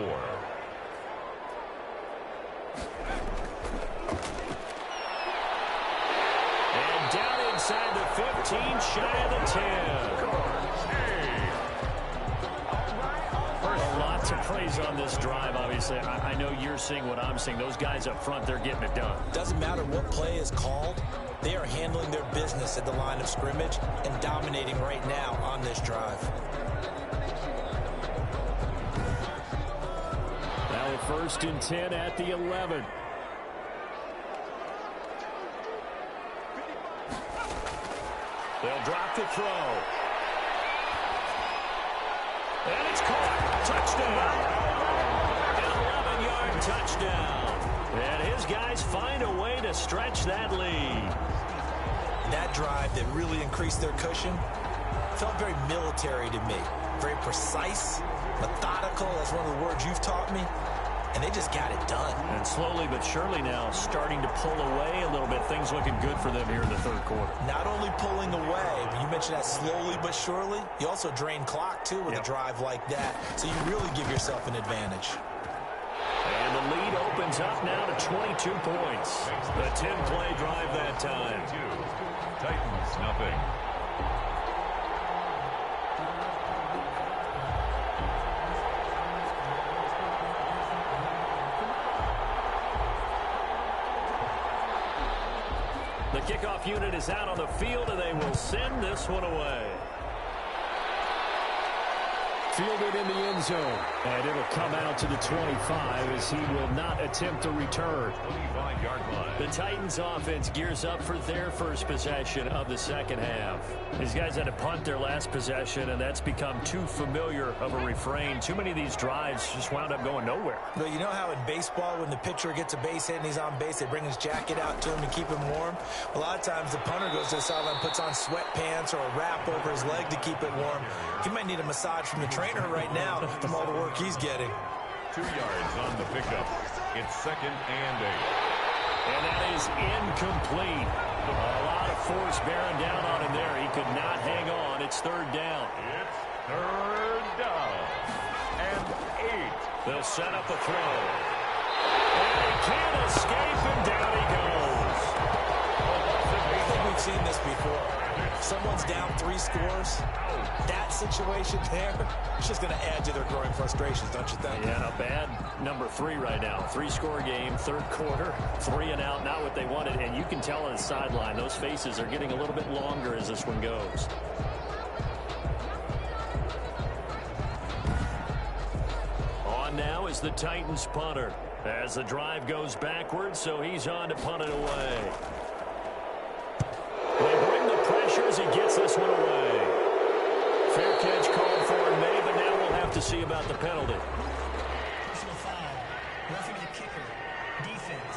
Speaker 1: And down inside the 15, shy of the 10. A lot to praise on this drive, obviously. I know you're seeing what I'm seeing. Those guys up front, they're getting it done.
Speaker 2: Doesn't matter what play is called. They are handling their business at the line of scrimmage and dominating right now on this drive.
Speaker 1: Now a 1st and 10 at the 11. They'll drop the throw. And it's caught. Touchdown. An 11-yard touchdown. And his guys find a way to stretch that lead.
Speaker 2: That drive that really increased their cushion felt very military to me. Very precise, methodical. That's one of the words you've taught me. And they just got it done.
Speaker 1: And slowly but surely now starting to pull away a little bit. Things looking good for them here in the third quarter.
Speaker 2: Not only pulling away, but you mentioned that slowly but surely. You also drain clock, too, with a drive like that. So you really give yourself an advantage.
Speaker 1: And the lead opens up now to 22 points. The 10-play drive that time.
Speaker 3: Titans, nothing.
Speaker 1: The kickoff unit is out on the field, and they will send this one away. Fielded in the end zone, and it'll come out to the 25 as he will not attempt a return.
Speaker 3: 25-yard line.
Speaker 1: The Titans offense gears up for their first possession of the second half. These guys had to punt their last possession, and that's become too familiar of a refrain. Too many of these drives just wound up going nowhere.
Speaker 2: Well, you know how in baseball, when the pitcher gets a base hit and he's on base, they bring his jacket out to him to keep him warm? A lot of times the punter goes to the sideline, puts on sweatpants or a wrap over his leg to keep it warm. He might need a massage from the trainer right now from all the work he's getting.
Speaker 3: 2 yards on the pickup. It's 2nd and 8.
Speaker 1: And that is incomplete. A lot of force bearing down on him there. He could not hang on. It's 3rd down.
Speaker 3: It's 3rd down and 8.
Speaker 1: They'll set up a throw. And he can't escape, and down he goes.
Speaker 2: I think we've seen this before. Someone's down 3 scores. That situation there, it's just going to add to their growing frustrations, don't you think?
Speaker 1: Yeah, a bad number 3 right now. 3-score game, 3rd quarter, 3 and out, not what they wanted. And you can tell on the sideline, those faces are getting a little bit longer as this one goes. On now is the Titans punter as the drive goes backwards, so he's on to punt it away. They bring the pressure as he gets this one away. Fair catch called for and made, but now we'll have to see about the penalty.
Speaker 6: Personal foul. Roughing the kicker. Defense.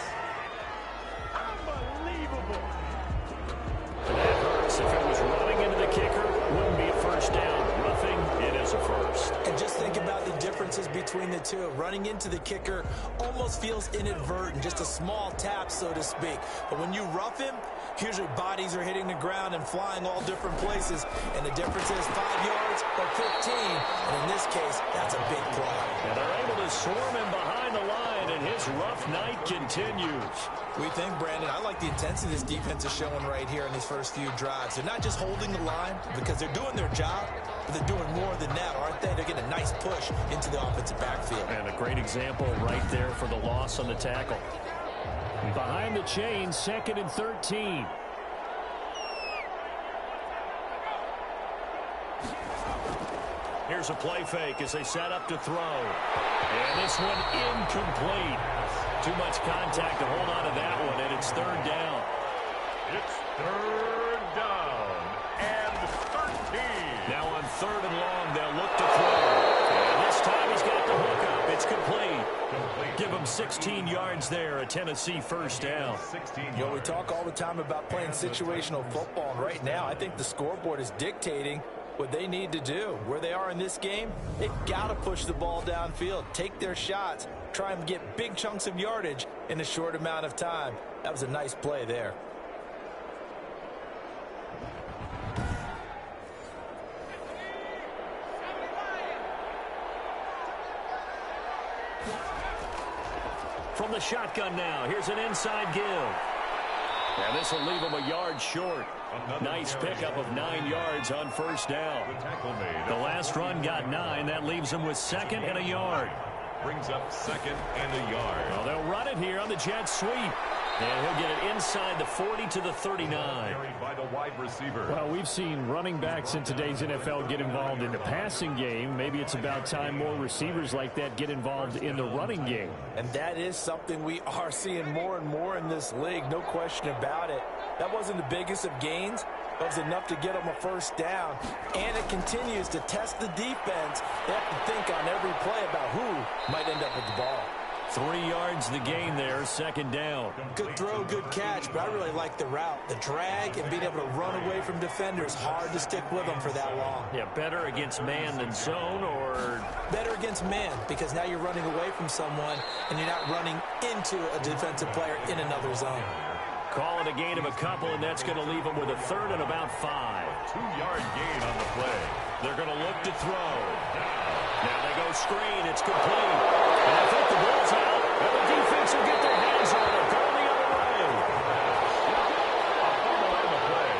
Speaker 3: Unbelievable.
Speaker 1: And that hurts. If it was running into the kicker, wouldn't be a first down. Roughing, it is a first.
Speaker 2: And just think about the differences between the two. Running into the kicker almost feels inadvertent, just a small tap, so to speak. But when you rough him, usually bodies are hitting the ground and flying all different places. And the difference is 5 yards or 15. And in this case, that's a big play.
Speaker 1: And they're able to swarm him behind the line, and his rough night continues.
Speaker 2: We think, Brandon, I like the intensity this defense is showing right here in these first few drives. They're not just holding the line because they're doing their job, but they're doing more than that, aren't they? They're getting a nice push into the offensive backfield.
Speaker 1: And a great example right there for the loss on the tackle. Behind the chain, 2nd and 13. Here's a play fake as they set up to throw. And this one incomplete. Too much contact to hold on to that one, and it's 3rd down.
Speaker 3: It's 3rd down and 13.
Speaker 1: Now on 3rd and long, they'll look to throw. And this time he's got the hook up. It's complete. Give him 16 yards there, a Tennessee first down.
Speaker 3: 16
Speaker 2: You know, we talk all the time about playing situational football, and right now I think the scoreboard is dictating what they need to do. Where they are in this game, they've got to push the ball downfield, take their shots, try and get big chunks of yardage in a short amount of time. That was a nice play there.
Speaker 1: From the shotgun now, here's an inside give. And this will leave him a yard short. Nice pickup of 9 yards on first down. The last run got 9. That leaves him with 2nd and a yard.
Speaker 3: Brings up 2nd and a yard.
Speaker 1: Well, they'll run it here on the jet sweep. And he'll get it inside the 40 to the 39.
Speaker 3: Carried by the wide receiver.
Speaker 1: Well, we've seen running backs in today's NFL get involved in the passing game. Maybe it's about time more receivers like that get involved in the running game.
Speaker 2: And that is something we are seeing more and more in this league, no question about it. That wasn't the biggest of gains. That was enough to get them a first down. And it continues to test the defense. They have to think on every play about who might end up with the ball.
Speaker 1: 3 yards the gain there, second down.
Speaker 2: Good throw, good catch, but I really like the route. The drag and being able to run away from defenders, hard to stick with them for that long.
Speaker 1: Yeah, better against man than zone, or?
Speaker 2: Better against man, because now you're running away from someone and you're not running into a defensive player in another zone.
Speaker 1: Call it a gain of a couple, and that's going to leave them with a third and about 5.
Speaker 3: 2-yard gain on the play.
Speaker 1: They're going to look to throw. Now they go screen. It's complete. And I think the ball's out. And the defense will get their hands on it. Going the other way.
Speaker 3: A fumble on the play.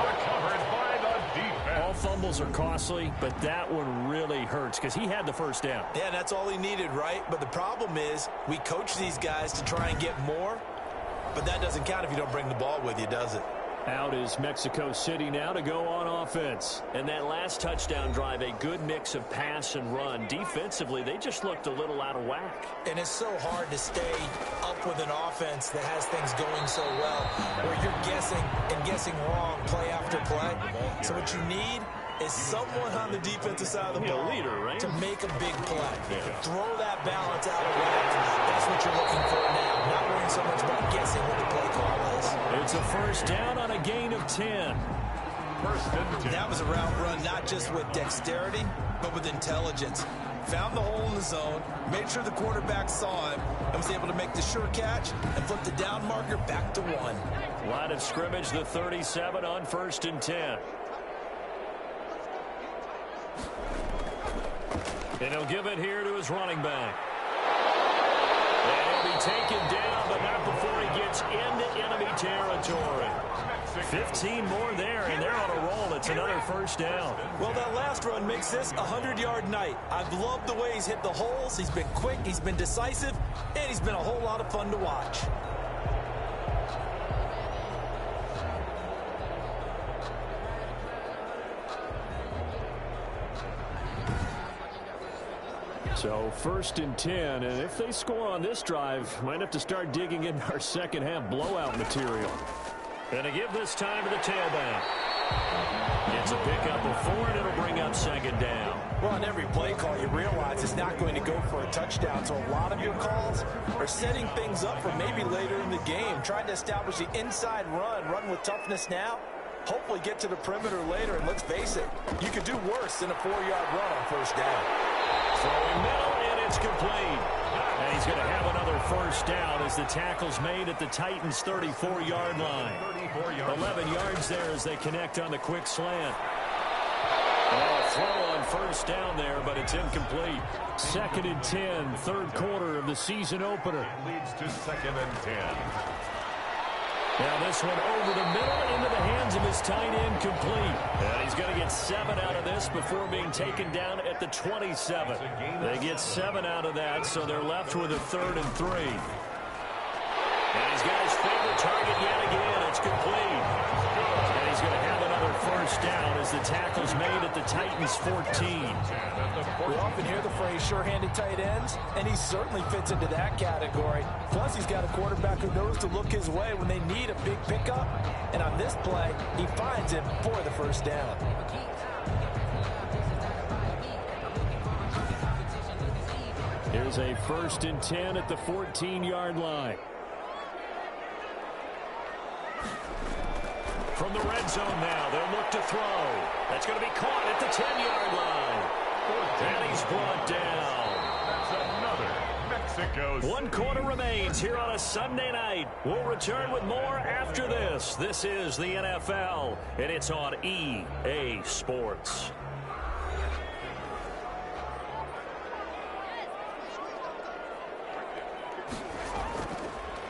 Speaker 3: Recovered by the defense.
Speaker 1: All fumbles are costly, but that one really hurts because he had the first down.
Speaker 2: Yeah, that's all he needed, right? But the problem is we coach these guys to try and get more, but that doesn't count if you don't bring the ball with you, does it?
Speaker 1: Out is Mexico City now to go on offense. And that last touchdown drive, a good mix of pass and run. Defensively, they just looked a little out of whack.
Speaker 2: And it's so hard to stay up with an offense that has things going so well, where you're guessing and guessing wrong play after play. So what you need is someone on the defensive side of the ball
Speaker 1: leader, right?
Speaker 2: to make a big play. Throw that balance out of whack. That's what you're looking for now. Not worrying so much about guessing what the play call is.
Speaker 1: It's a first down on a gain of 10.
Speaker 3: First and 10.
Speaker 2: That was a route run not just with dexterity, but with intelligence. Found the hole in the zone, made sure the quarterback saw him, and was able to make the sure catch and flip the down marker back to 1.
Speaker 1: Line of scrimmage, the 37 on first and 10. And he'll give it here to his running back. And he'll be taken down, but not before he gets into enemy territory. 15 more there, and they're on a roll. It's another first down.
Speaker 2: Well, that last run makes this a 100-yard night. I've loved the way he's hit the holes. He's been quick, he's been decisive, and he's been a whole lot of fun to watch.
Speaker 1: So first and 10, and if they score on this drive, might have to start digging in our second half blowout material. And to give this time to the tailback. It's a pickup of 4, and it'll bring up second down.
Speaker 4: Well, on every play call, you realize it's not going to go for a touchdown. So a lot of your calls are setting things up for maybe later in the game, trying to establish the inside run with toughness now. Hopefully get to the perimeter later, and let's face it, you could do worse than a 4-yard run on first down.
Speaker 1: Throwing middle, and it's complete. And he's going to have another first down as the tackle's made at the Titans' 34-yard line. 11 yards there as they connect on the quick slant. A throw on first down there, but it's incomplete. Second and 10, third quarter of the season opener.
Speaker 3: Leads to second and 10.
Speaker 1: Now this one over the middle into the hands of his tight end, complete. And he's going to get 7 out of this before being taken down at the 27. They get 7 out of that, so they're left with a 3rd and 3. And he's got his favorite target yet again. It's complete. And he's going to have another first down as the tackle's made at the Titans' 14.
Speaker 4: We often hear the phrase sure-handed tight ends, and he certainly fits into that category. Plus, he's got a quarterback who knows to look his way when they need a big pickup. And on this play, he finds it for the first down.
Speaker 1: Here's a 1st and 10 at the 14-yard line. From the red zone now, they'll look to throw. That's going to be caught at the 10-yard line. And he's brought down.
Speaker 3: That's another Mexico.
Speaker 1: 1 quarter remains here on a Sunday night. We'll return with more after this. This is the NFL, and it's on EA Sports.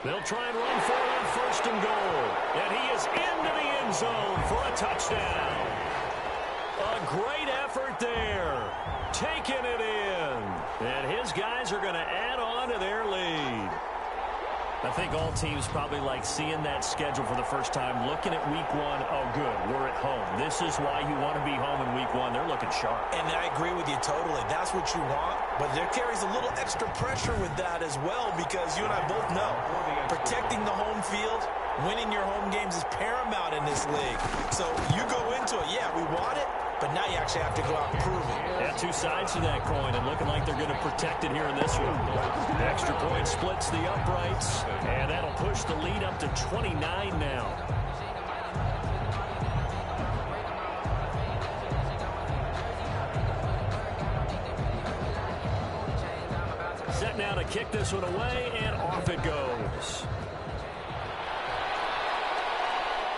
Speaker 1: They'll try and run for it on 1st and goal. And he is into the end zone for a touchdown. A great effort there. Taking it in. And his guys are going to add on to their lead. I think all teams probably like seeing that schedule for the first time, looking at week 1. Oh, good, we're at home. This is why you want to be home in week 1. They're looking sharp.
Speaker 2: And I agree with you totally. That's what you want. But there carries a little extra pressure with that as well, because you and I both know protecting the home field, winning your home games is paramount in this league. So you go into it, yeah, we want it, but now you actually have to go out and prove it.
Speaker 1: Yeah, two sides to that coin, and looking like they're going to protect it here in this one. Extra point splits the uprights, and that'll push the lead up to 29 now. Set now to kick this one away, and off it goes.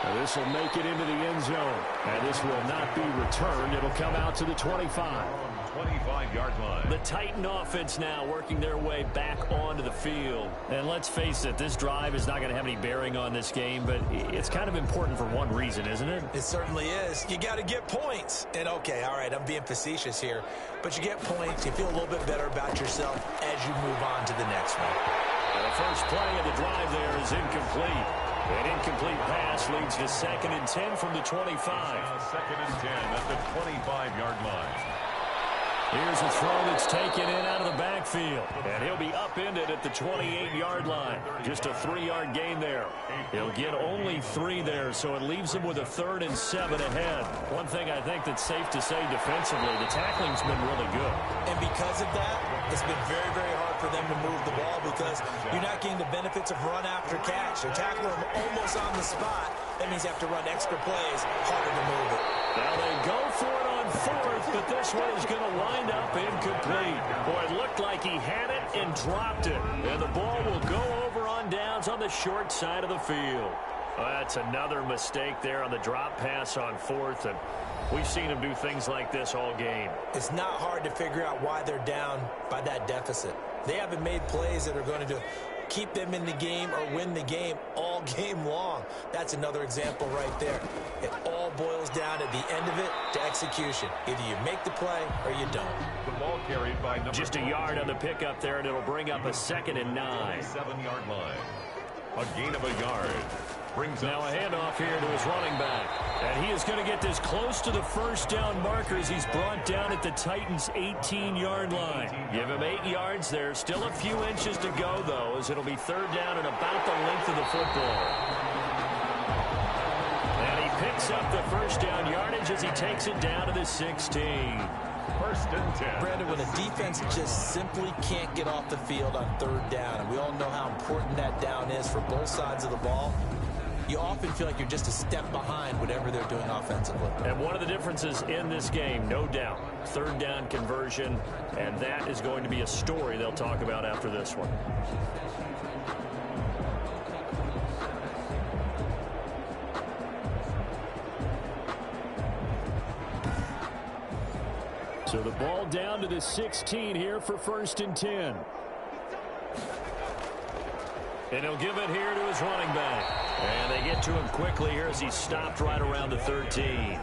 Speaker 1: Now this will make it into the end zone, and this will not be returned. It'll come out to the 25.
Speaker 3: 25-yard line.
Speaker 1: The Titan offense now working their way back onto the field. And let's face it, this drive is not going to have any bearing on this game, but it's kind of important for one reason, isn't it?
Speaker 2: It certainly is. You got to get points. And okay, all right, I'm being facetious here, but you get points, you feel a little bit better about yourself as you move on to the next one.
Speaker 1: And the first play of the drive there is incomplete. An incomplete pass leads to 2nd and 10 from the 25.
Speaker 3: Now 2nd and 10 at the 25-yard line.
Speaker 1: Here's a throw that's taken in out of the backfield. And he'll be upended at the 28-yard line. Just a 3-yard gain there. He'll get only 3 there, so it leaves him with a 3rd and 7 ahead. One thing I think that's safe to say defensively, the tackling's been really good.
Speaker 2: And because of that, it's been very, very hard for them to move the ball because you're not getting the benefits of run after catch. They're tackling them almost on the spot. That means you have to run extra plays, harder to move it.
Speaker 1: Now they go for it on 4th, but this one is going to wind up incomplete. Boy, it looked like he had it and dropped it. And the ball will go over on downs on the short side of the field. Well, that's another mistake there on the drop pass on 4th, and we've seen him do things like this all game.
Speaker 2: It's not hard to figure out why they're down by that deficit. They haven't made plays that are going to keep them in the game or win the game all game long. That's another example right there. It all boils down at the end of it to execution. Either you make the play or you don't.
Speaker 3: The ball carried by number
Speaker 1: just a yard on the pickup there, and it'll bring up a 2nd and 9.
Speaker 3: 7-yard line. A gain of a yard. Brings
Speaker 1: now a handoff here to his running back. And he is going to get this close to the first down markers. He's brought down at the Titans' 18-yard line. Give him 8 yards there. Still a few inches to go, though, as it'll be 3rd down and about the length of the football. And he picks up the first down yardage as he takes it down to the 16.
Speaker 3: 1st and 10.
Speaker 2: Brandon, when a defense just simply can't get off the field on 3rd down, and we all know how important that down is for both sides of the ball, you often feel like you're just a step behind whatever they're doing offensively.
Speaker 1: And one of the differences in this game, no doubt, 3rd down conversion, and that is going to be a story they'll talk about after this one. So the ball down to the 16 here for 1st and 10. And he'll give it here to his running back. And they get to him quickly here as he stopped right around the 13.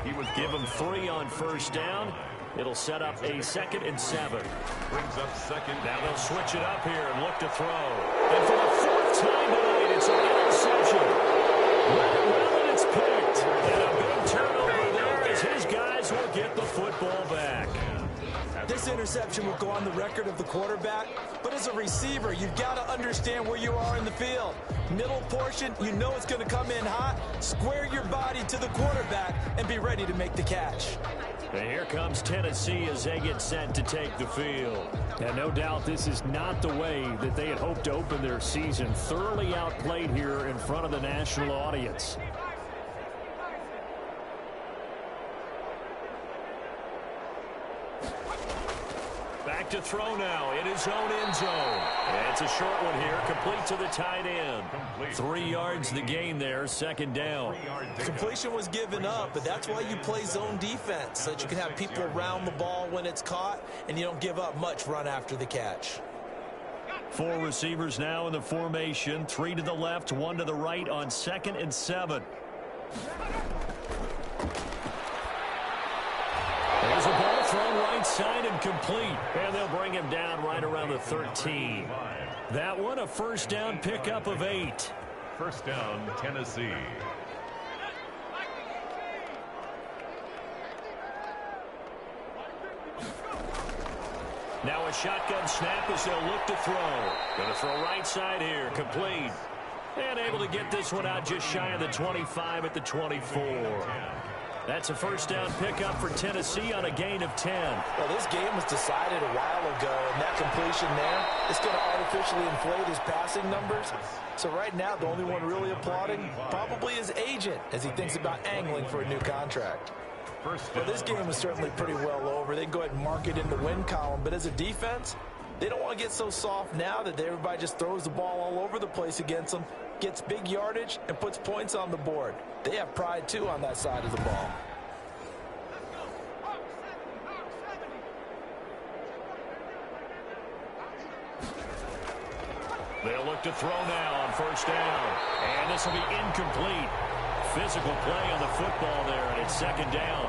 Speaker 1: He would give him 3 on 1st down. It'll set up a 2nd and 7.
Speaker 3: Brings up 2nd.
Speaker 1: Now they'll switch it up here and look to throw. And for the 4th time tonight, it's an interception. Well, and it's picked. And a big turnover there as his guys will get the football back.
Speaker 2: This interception will go on the record of the quarterback, but as a receiver, you've got to understand where you are in the field. Middle portion, you know it's going to come in hot. Square your body to the quarterback and be ready to make the catch.
Speaker 1: And here comes Tennessee as they get set to take the field. And no doubt this is not the way that they had hoped to open their season. Thoroughly outplayed here in front of the national audience. Back to throw now in his own end zone. And it's a short one here, complete to the tight end. 3 yards the gain there, 2nd down.
Speaker 2: Completion was given up, but that's why you play zone defense, so that you can have people around the ball when it's caught, and you don't give up much run after the catch.
Speaker 1: 4 receivers now in the formation, 3 to the left, 1 to the right on 2nd and 7. There's a ball thrown right side and complete. And they'll bring him down right around the 13. That one, a 1st down pickup of 8.
Speaker 3: 1st down, Tennessee.
Speaker 1: Now a shotgun snap as they'll look to throw. Going to throw right side here, complete. And able to get this one out just shy of the 25 at the 24. That's a first down pickup for Tennessee on a gain of 10.
Speaker 4: Well, this game was decided a while ago, and that completion there is going to artificially inflate his passing numbers. So right now, the only one really applauding probably his agent as he thinks about angling for a new contract. Well, this game was certainly pretty well over. They can go ahead and mark it in the win column, but as a defense, they don't want to get so soft now that everybody just throws the ball all over the place against them, gets big yardage, and puts points on the board. They have pride, too, on that side of the ball.
Speaker 1: They'll look to throw now on first down. And this will be incomplete. Physical play on the football there, and it's second down.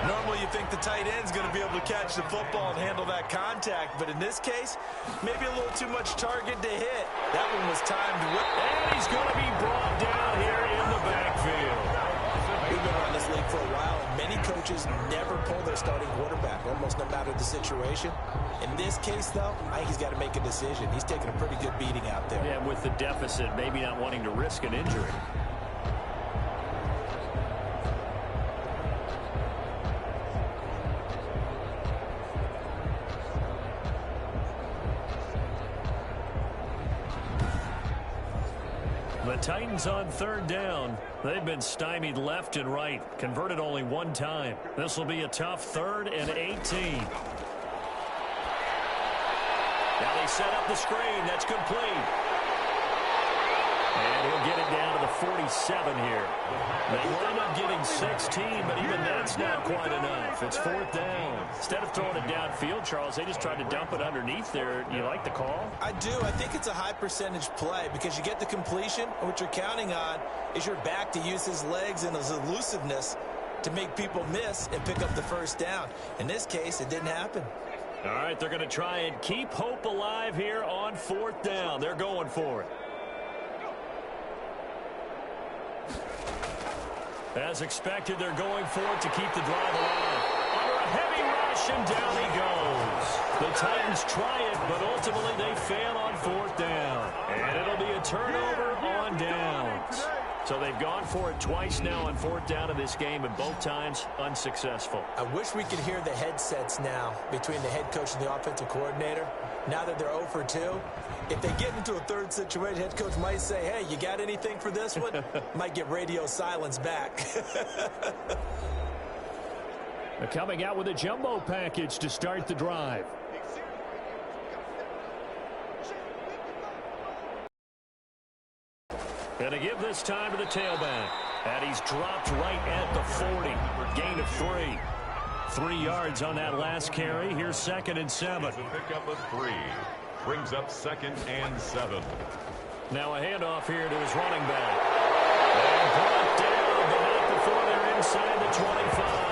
Speaker 2: Normally you think the tight end's going to be able to catch the football and handle that contact, but in this case, maybe a little too much target to hit. That one was timed well.
Speaker 1: And he's going to be brought down here in the backfield.
Speaker 2: We've been around this league for a while, and many coaches never pull their starting quarterback, almost no matter the situation. In this case, though, I think he's got to make a decision. He's taking a pretty good beating out there.
Speaker 1: Yeah, with the deficit, maybe not wanting to risk an injury. The Titans on third down. They've been stymied left and right. Converted only one time. This will be a tough 3rd and 18. Now they set up the screen. That's complete. And he'll get it down to the 47 here. They wind up getting 16, but even that's not quite enough. It's 4th down. Instead of throwing it downfield, Charles, they just tried to dump it underneath there. You like the call?
Speaker 2: I do. I think it's a high percentage play because you get the completion. And what you're counting on is your back to use his legs and his elusiveness to make people miss and pick up the first down. In this case, it didn't happen.
Speaker 1: All right, they're going to try and keep hope alive here on 4th down. They're going for it. As expected, they're going for it to keep the drive alive. Under a heavy rush, and down he goes. The Titans try it, but ultimately they fail on 4th down. And it'll be a turnover on downs. So they've gone for it twice now on 4th down in this game, and both times unsuccessful.
Speaker 2: I wish we could hear the headsets now between the head coach and the offensive coordinator. Now that they're 0 for 2, if they get into a third situation, head coach might say, hey, you got anything for this one? Might get radio silence back.
Speaker 1: They're coming out with a jumbo package to start the drive. And to give this time to the tailback. And he's dropped right at the 40. Gain of 3. 3 yards on that last carry. Here's 2nd and 7.
Speaker 3: A pickup of 3. Brings up 2nd and 7.
Speaker 1: Now a handoff here to his running back. And brought down, but not before they're inside the 25.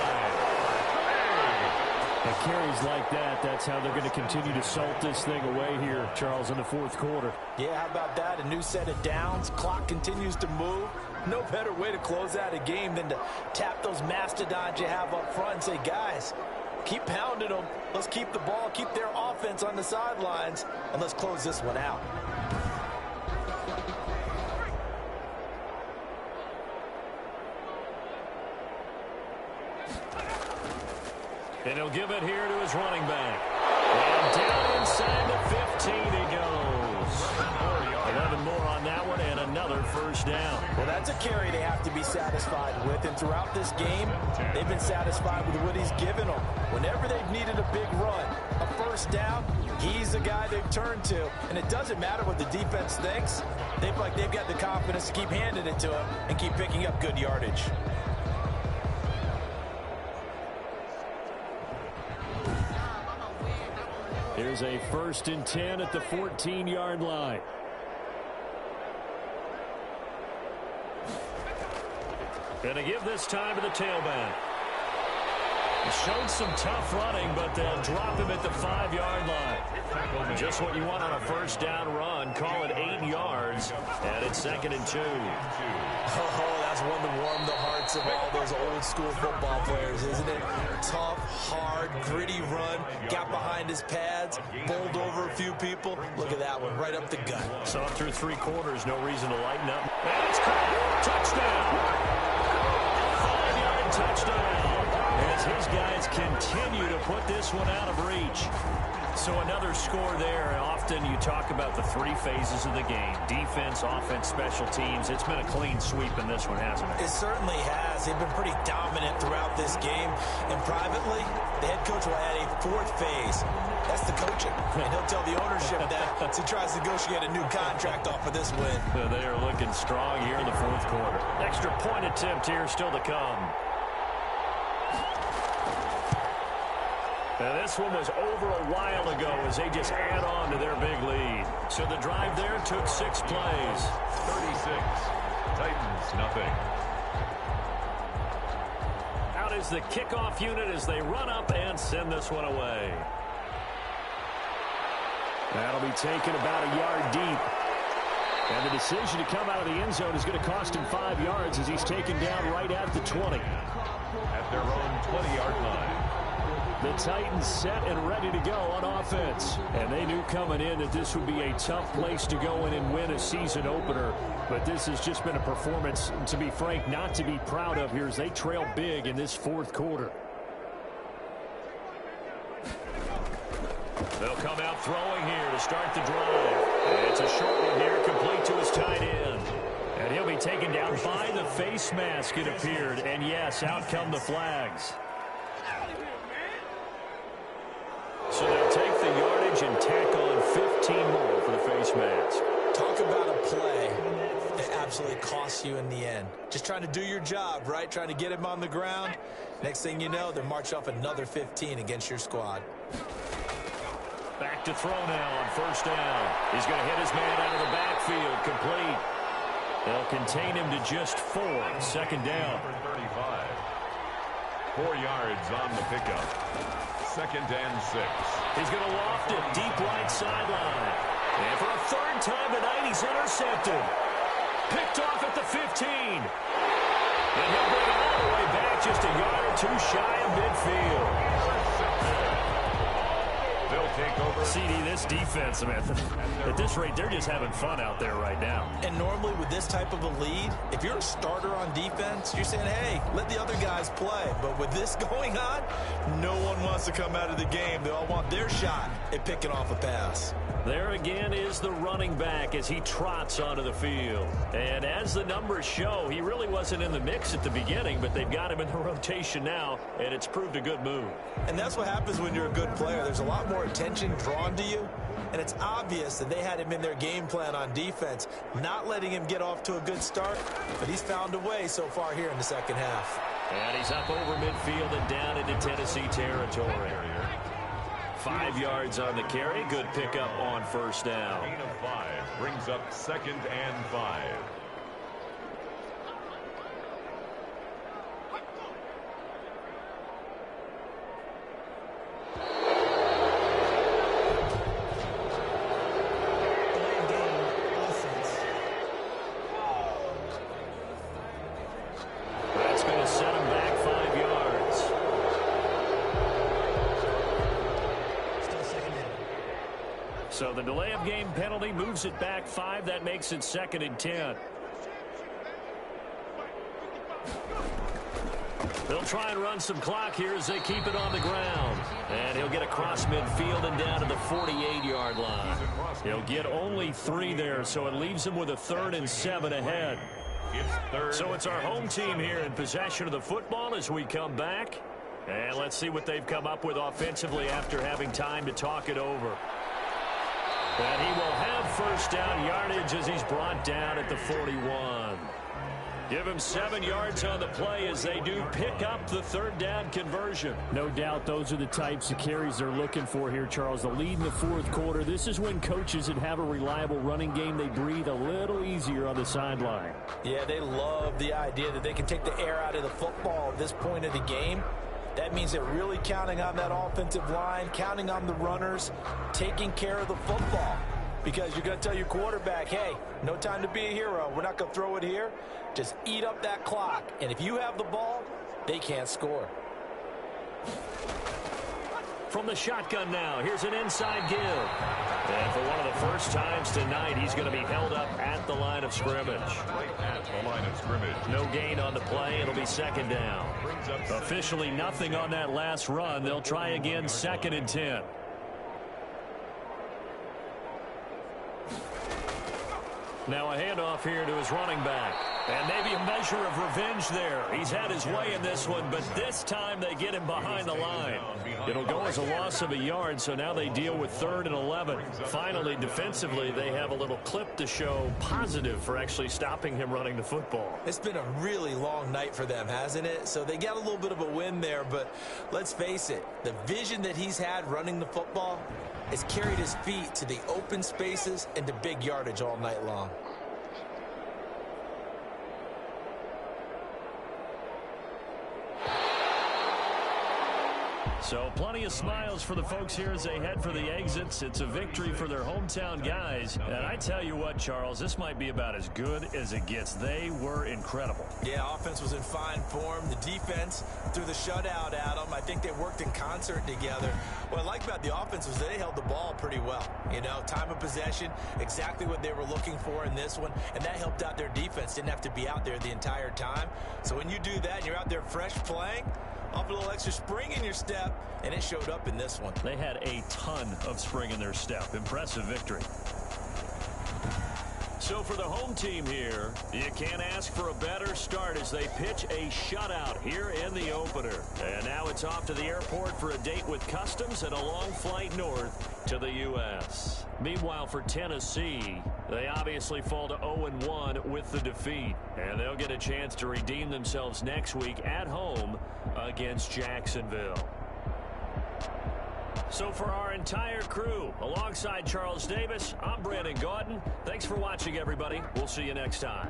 Speaker 1: And carries like that, that's how they're going to continue to salt this thing away here, Charles, in the 4th quarter.
Speaker 4: Yeah, how about that? A new set of downs. Clock continues to move. No better way to close out a game than to tap those mastodons you have up front and say, guys, keep pounding them. Let's keep the ball, keep their offense on the sidelines, and let's close this one out.
Speaker 1: And he'll give it here to his running back. And down inside the 15 he goes. 11 more on that one and another first down.
Speaker 4: Well, that's a carry they have to be satisfied with. And throughout this game, they've been satisfied with what he's given them. Whenever they've needed a big run, a first down, he's the guy they've turned to. And it doesn't matter what the defense thinks. They've got the confidence to keep handing it to him and keep picking up good yardage.
Speaker 1: Here's a 1st and 10 at the 14-yard line. And to give this time to the tailback. He showed some tough running, but they'll drop him at the 5-yard line. Just what you want on a first down run. Call it 8 yards, and it's 2nd and 2.
Speaker 2: Oh, that's one to warm the hearts of all those old school football players, isn't it? Tough, hard, gritty run, got behind his pads, bowled over a few people. Look at that one, right up the gut.
Speaker 1: So through 3 quarters, no reason to lighten up. And it's caught. Touchdown. 5-yard touchdown as his guys continue to put this one out of reach. So another score there. Often you talk about the three phases of the game: defense, offense, special teams. It's been a clean sweep in this one, hasn't it?
Speaker 2: It certainly has. They've been pretty dominant throughout this game. And privately, the head coach will add a fourth phase. That's the coaching. And he'll tell the ownership that as he tries to negotiate a new contract off of this win.
Speaker 1: They are looking strong here in the fourth quarter. Extra point attempt here still to come. Now this one was over a while ago as they just add on to their big lead. So the drive there took 6 plays.
Speaker 3: 36. Titans, nothing.
Speaker 1: Out is the kickoff unit as they run up and send this one away. That'll be taken about a yard deep. And the decision to come out of the end zone is going to cost him 5 yards as he's taken down right at the 20.
Speaker 3: At their own 20-yard line.
Speaker 1: The Titans set and ready to go on offense. And they knew coming in that this would be a tough place to go in and win a season opener. But this has just been a performance, to be frank, not to be proud of here as they trail big in this fourth quarter. They'll come out throwing here to start the drive. And it's a short one here, complete to his tight end. And he'll be taken down by the face mask, it appeared. And yes, out come the flags. So they'll take the yardage and tack on 15 more for the face mask.
Speaker 2: Talk about a play that absolutely costs you in the end. Just trying to do your job, right? Trying to get him on the ground. Next thing you know, they're marching off another 15 against your squad.
Speaker 1: Back to throw now on first down. He's going to hit his man out of the backfield. Complete. They'll contain him to just 4. Second down.
Speaker 3: Number 35. 4 yards on the pickup. Second and 6.
Speaker 1: He's going to loft it deep right sideline. And for a third time tonight, he's intercepted. Picked off at the 15. And he'll bring it all the way back just a yard or 2 shy of midfield.
Speaker 3: They'll take over.
Speaker 1: CD, this defense, man, at this rate, they're just having fun out there right now.
Speaker 2: And normally with this type of a lead, if you're a starter on defense, you're saying, hey, let the other guys play. But with this going on, no one wants to come out of the game. They all want their shot at picking off a pass.
Speaker 1: There again is the running back as he trots onto the field. And as the numbers show, he really wasn't in the mix at the beginning, but they've got him in the rotation now, and it's proved a good move.
Speaker 2: And that's what happens when you're a good player. There's a lot more attention drawn to you, and it's obvious that they had him in their game plan on defense, not letting him get off to a good start, but he's found a way so far here in the second half.
Speaker 1: And he's up over midfield and down into Tennessee territory. 5 yards on the carry. Good pickup on first down.
Speaker 3: Gain of 5 brings up second and 5.
Speaker 1: That's going to set him back 5 yards.
Speaker 6: Still second down.
Speaker 1: So the delay of game penalty moves it back 5. That makes it second and 10. They'll try and run some clock here as they keep it on the ground. And he'll get across midfield and down to the 48-yard line. He'll get only 3 there, so it leaves him with a 3rd and 7 ahead. So it's our home team here in possession of the football as we come back. And let's see what they've come up with offensively after having time to talk it over. And he will have first down yardage as he's brought down at the 41. Give him 7 yards on the play as they do pick up the 3rd down conversion. No doubt those are the types of carries they're looking for here, Charles. The lead in the fourth quarter. This is when coaches that have a reliable running game, they breathe a little easier on the sideline.
Speaker 2: Yeah, they love the idea that they can take the air out of the football at this point of the game. That means they're really counting on that offensive line, counting on the runners, taking care of the football. Because you're going to tell your quarterback, hey, no time to be a hero. We're not going to throw it here. Just eat up that clock. And if you have the ball, they can't score.
Speaker 1: From the shotgun now, here's an inside give. And for one of the first times tonight, he's going to be held up at the line of scrimmage.
Speaker 3: Right at the line of scrimmage.
Speaker 1: No gain on the play. It'll be second down. Officially nothing on that last run. They'll try again, 2nd and 10. Now a handoff here to his running back. And maybe a measure of revenge there. He's had his way in this one, but this time they get him behind the line. It'll go as a loss of a yard, so now they deal with 3rd and 11. Finally, defensively, they have a little clip to show positive for actually stopping him running the football.
Speaker 2: It's been a really long night for them, hasn't it? So they got a little bit of a win there, but let's face it, the vision that he's had running the football has carried his feet to the open spaces and to big yardage all night long.
Speaker 1: So plenty of smiles for the folks here as they head for the exits. It's a victory for their hometown guys. And I tell you what, Charles, this might be about as good as it gets. They were incredible.
Speaker 2: Yeah, offense was in fine form. The defense threw the shutout at them. I think they worked in concert together. What I like about the offense was they held the ball pretty well. You know, time of possession, exactly what they were looking for in this one. And that helped out their defense. Didn't have to be out there the entire time. So when you do that and you're out there fresh playing, off a little extra spring in your step, and it showed up in this one.
Speaker 1: They had a ton of spring in their step. Impressive victory. So for the home team here, you can't ask for a better start as they pitch a shutout here in the opener. And now it's off to the airport for a date with Customs and a long flight north to the U.S. Meanwhile, for Tennessee, they obviously fall to 0-1 with the defeat. And they'll get a chance to redeem themselves next week at home against Jacksonville. So for our entire crew, alongside Charles Davis, I'm Brandon Gaudin. Thanks for watching, everybody. We'll see you next time.